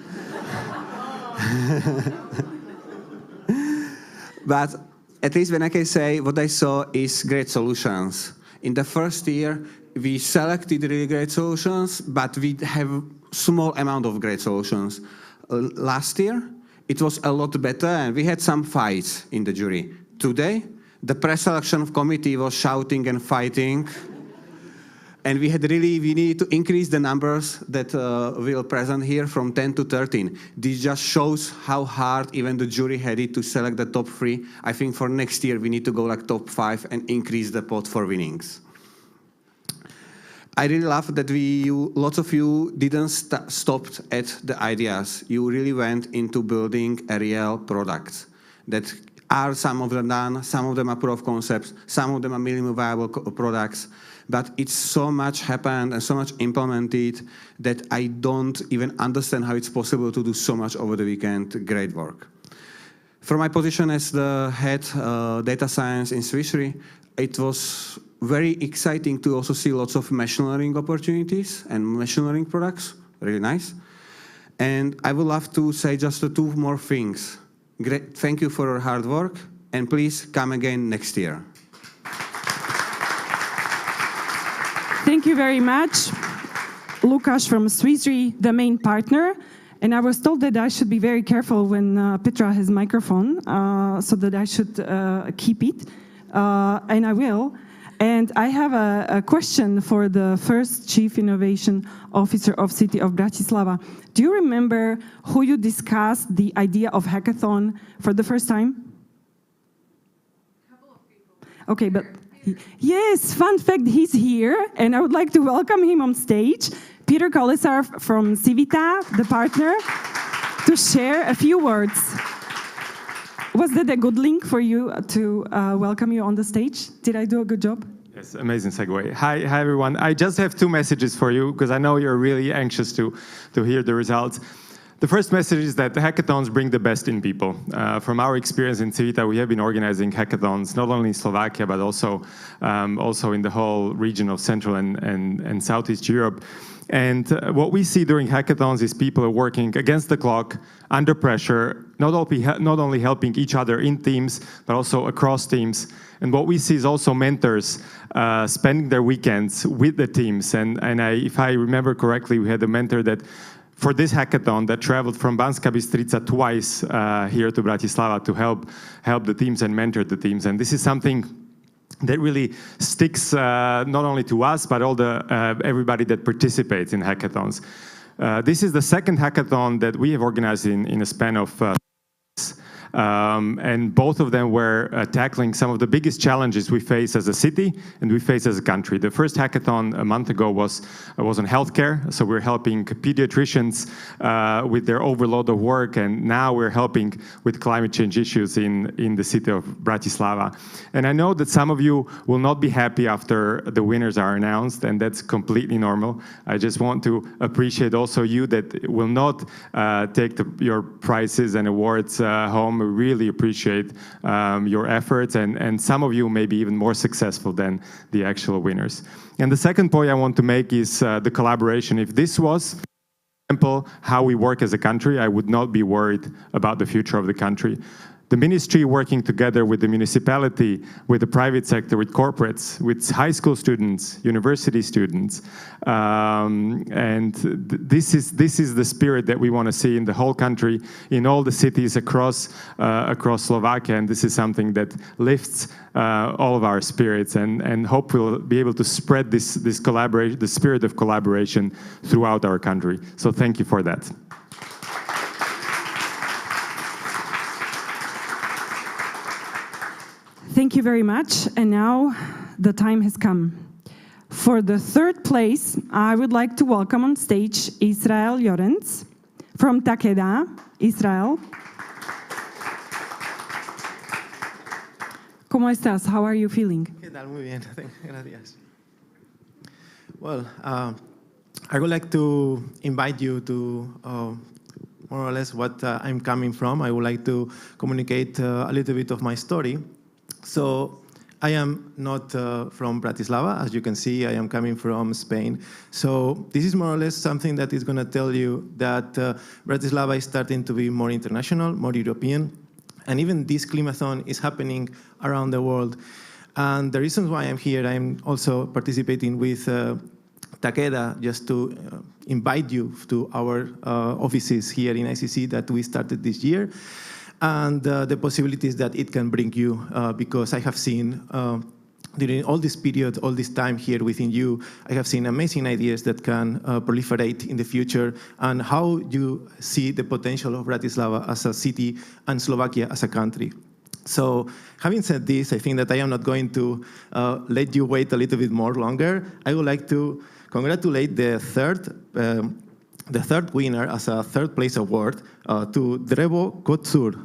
But at least when I can say what I saw is great solutions. In the first year, we selected really great solutions, but we have small amount of great solutions. Last year, it was a lot better, and we had some fights in the jury. Today, the pre-selection committee was shouting and fighting, and we needed to increase the numbers that will present here from 10 to 13. This just shows how hard even the jury had it to select the top 3. I think for next year we need to go like top 5 and increase the pot for winnings. I really love that lots of you didn't stop at the ideas. You really went into building a real product that are some of them done, some of them are proof of concepts, some of them are minimum viable products. But it's so much happened and so much implemented that I don't even understand how it's possible to do so much over the weekend. Great work. From my position as the head data science in Swiss Re, it was very exciting to also see lots of machine learning opportunities and machine learning products. Really nice. And I would love to say just 2 more things. Great. Thank you for your hard work, and please come again next year. Thank you very much. Lukáš from Swiss Re, the main partner. And I was told that I should be very careful when Petra has microphone, so that I should keep it, and I will. And I have a question for the first Chief Innovation Officer of City of Bratislava. Do you remember who you discussed the idea of hackathon for the first time? Okay, but yes, fun fact, he's here, and I would like to welcome him on stage, Peter Kolisar from Civita, the partner, to share a few words. Was that a good link for you to welcome you on the stage? Did I do a good job? Yes, amazing segue. Hi everyone. I just have 2 messages for you, because I know you're really anxious to hear the results. The first message is that the hackathons bring the best in people. From our experience in Civita, we have been organizing hackathons not only in Slovakia, but also in the whole region of Central and Southeast Europe. And what we see during hackathons is people are working against the clock, under pressure, not only helping each other in teams, but also across teams. And what we see is also mentors spending their weekends with the teams. And if I remember correctly, we had a mentor that for this hackathon that traveled from Banská Bystrica twice here to Bratislava to help the teams and mentor the teams. And this is something that really sticks not only to us, but all everybody that participates in hackathons. This is the second hackathon that we have organized in a span of and both of them were tackling some of the biggest challenges we face as a city and we face as a country. The first hackathon a month ago was on healthcare, so we're helping pediatricians with their overload of work, and now we're helping with climate change issues in the city of Bratislava. And I know that some of you will not be happy after the winners are announced, and that's completely normal. I just want to appreciate also you that will not take your prizes and awards home. We really appreciate your efforts, and some of you may be even more successful than the actual winners. And the second point I want to make is the collaboration. If this was, for example, how we work as a country, I would not be worried about the future of the country. The ministry working together with the municipality, with the private sector, with corporates, with high school students, university students, and this is the spirit that we want to see in the whole country, in all the cities across Slovakia, and this is something that lifts all of our spirits, and hope we'll be able to spread this collaboration, the spirit of collaboration throughout our country. So thank you for that. Thank you very much. And now the time has come. For the third place, I would like to welcome on stage Israel Llorens from Takeda, Israel. ¿Cómo estás? How are you feeling? ¿Qué tal? Muy bien. Gracias. Well, I would like to invite you to more or less what I'm coming from. I would like to communicate a little bit of my story. So I am not from Bratislava. As you can see, I am coming from Spain. So this is more or less something that is going to tell you that Bratislava is starting to be more international, more European. And even this Climathon is happening around the world. And the reason why I'm here, I'm also participating with Takeda, just to invite you to our offices here in ICC that we started this year. And the possibilities that it can bring you, because I have seen during all this period, all this time here within you, I have seen amazing ideas that can proliferate in the future, and how you see the potential of Bratislava as a city and Slovakia as a country. So having said this, I think that I am not going to let you wait a little bit more longer. I would like to congratulate the third winner as a third place award to Drevo Kotsur.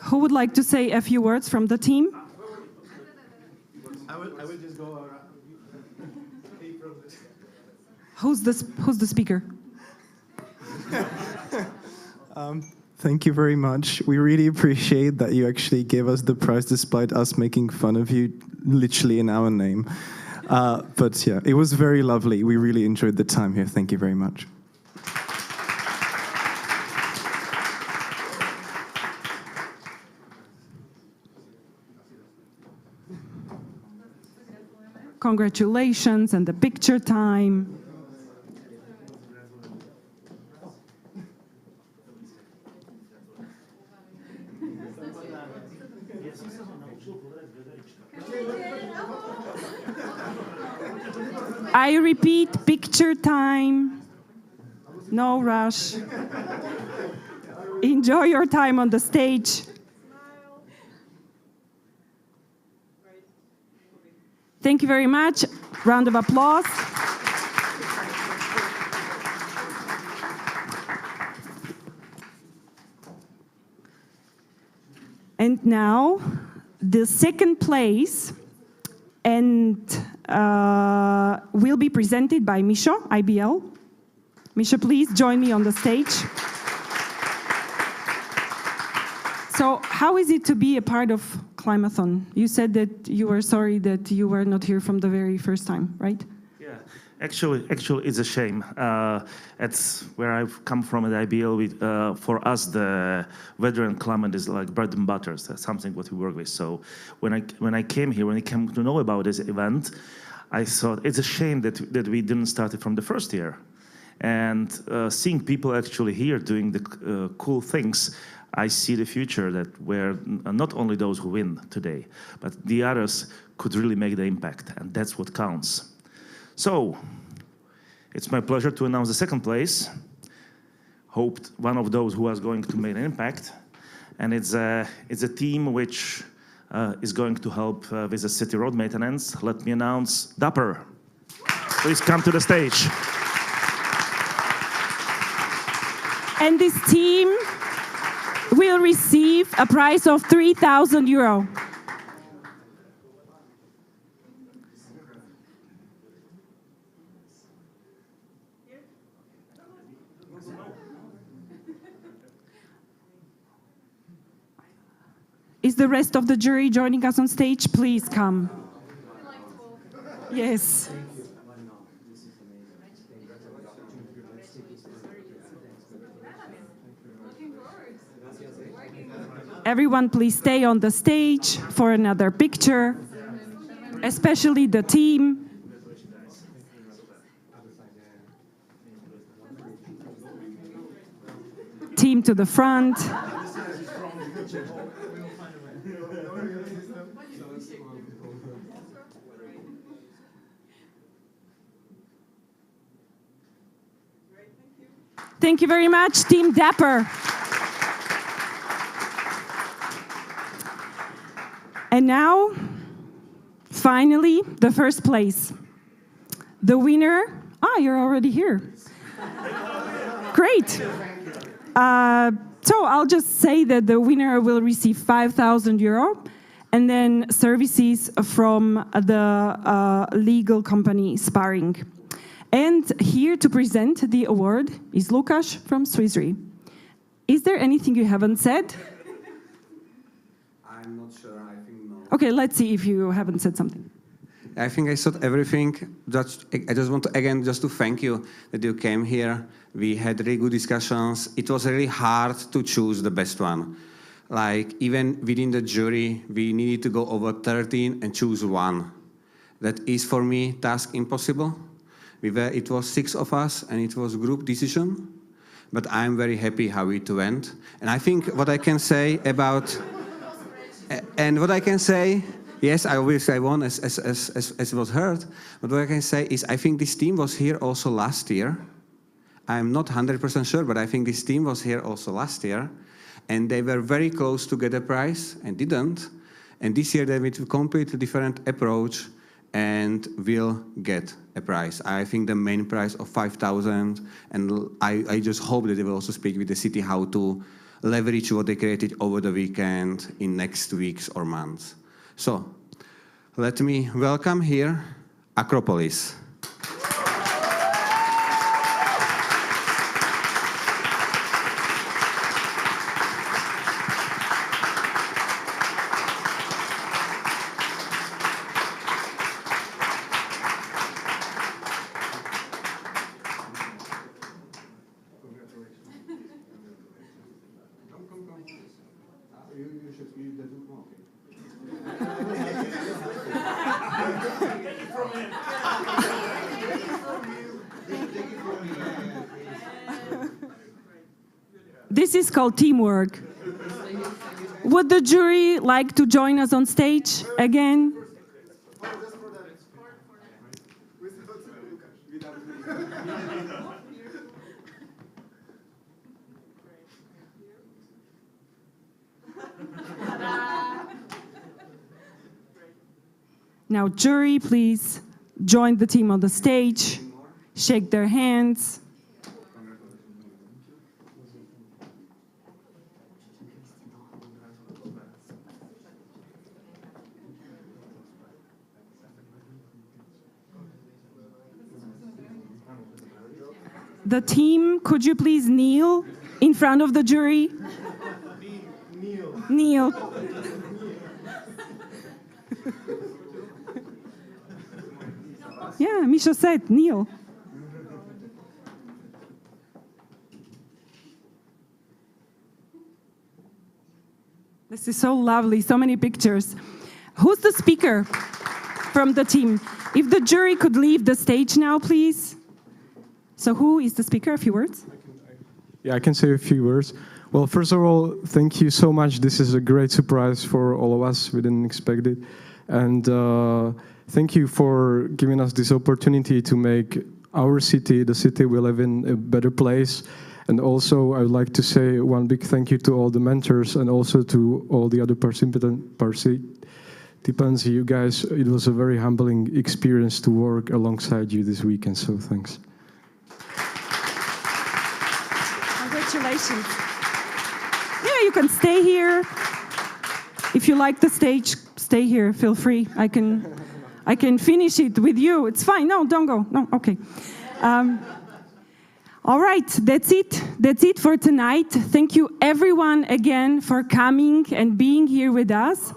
Who would like to say a few words from the team? I will just go around. Who's the speaker? Thank you very much. We really appreciate that you actually gave us the prize despite us making fun of you literally in our name. But yeah, it was very lovely. We really enjoyed the time here. Thank you very much. Congratulations and the picture time. I repeat, picture time. No rush. Enjoy your time on the stage. Thank you very much. Round of applause. And now, the second place will be presented by Misho, IBL. Misho, please join me on the stage. So, how is it to be a part of Climathon? You said that you were sorry that you were not here from the very first time, right? Yeah, actually, it's a shame. It's where I've come from at IBL. For us, the veteran climate is like bread and butter. So that's something what we work with. So when I came here, when I came to know about this event, I thought it's a shame that we didn't start it from the first year. And seeing people actually here doing the cool things, I see the future that where not only those who win today, but the others could really make the impact, and that's what counts. So, it's my pleasure to announce the second place. Hoped one of those who was going to make an impact, and it's a team which is going to help with the city road maintenance. Let me announce Dapper. Please come to the stage. And this team will receive a prize of €3,000. Is the rest of the jury joining us on stage? Please come. Yes. Everyone, please stay on the stage for another picture, especially the team. Team to the front. Thank you very much, Team Dapper. And now, finally, the first place. The winner, you're already here. Great. So I'll just say that the winner will receive €5,000 and then services from the legal company Sparring. And here to present the award is Lukáš from Swiss Re. Is there anything you haven't said? I'm not sure. I think no. Okay, let's see if you haven't said something. I think I said everything. I just want to, again, just to thank you that you came here. We had really good discussions. It was really hard to choose the best one. Like, even within the jury, we needed to go over 13 and choose one. That is, for me, task impossible. It was 6 of us, and it was group decision. But I'm very happy how it went. And I think what I can say about... And what I can say... Yes, I obviously won, as was heard. But what I can say is I think this team was here also last year. I'm not 100% sure, but I think this team was here also last year. And they were very close to get a prize and didn't. And this year they went with a completely different approach and will get a prize. I think the main prize of 5,000. And I just hope that they will also speak with the city how to leverage what they created over the weekend in next weeks or months. So, let me welcome here Acropolis. This is called teamwork. Would the jury like to join us on stage again? Now, jury, please join the team on the stage, shake their hands. The team, could you please kneel in front of the jury? Kneel. Yeah, Misha said, kneel. This is so lovely, so many pictures. Who's the speaker from the team? If the jury could leave the stage now, please. So who is the speaker? A few words? Yeah, I can say a few words. Well, first of all, thank you so much. This is a great surprise for all of us. We didn't expect it. And thank you for giving us this opportunity to make our city, the city we live in, a better place. And also, I would like to say one big thank you to all the mentors and also to all the other participants. You guys, it was a very humbling experience to work alongside you this weekend, so thanks. Congratulations. Yeah, you can stay here. If you like the stage, stay here. Feel free. I can finish it with you. It's fine. No, don't go. No, okay. All right, that's it. That's it for tonight. Thank you everyone again for coming and being here with us.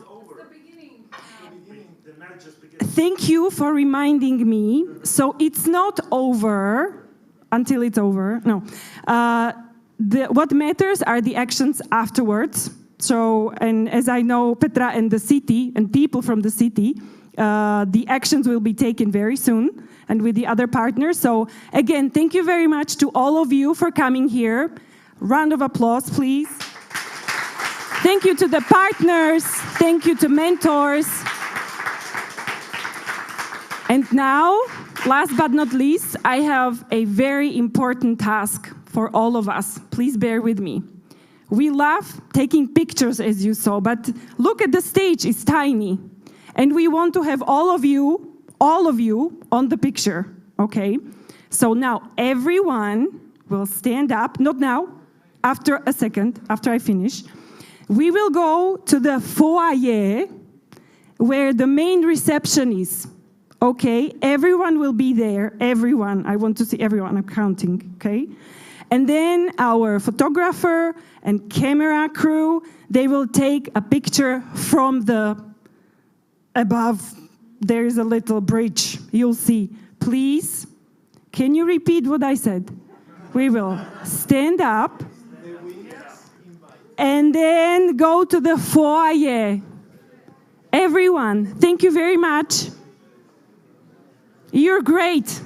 Thank you for reminding me. So it's not over until it's over. No. What matters are the actions afterwards. So, and as I know, Petra and the city and people from the city, the actions will be taken very soon and with the other partners. So again, thank you very much to all of you for coming here. Round of applause, please. Thank you to the partners. Thank you to mentors. And now, last but not least, I have a very important task for all of us. Please bear with me. We love taking pictures, as you saw, but look at the stage, it's tiny. And we want to have all of you on the picture, okay? So now everyone will stand up, not now, after a second, after I finish. We will go to the foyer where the main reception is. Okay, everyone will be there, everyone. I want to see everyone, I'm counting, okay? And then our photographer and camera crew, they will take a picture from the above. There is a little bridge, you'll see. Please, can you repeat what I said? We will stand up and then go to the foyer. Everyone, thank you very much. You're great.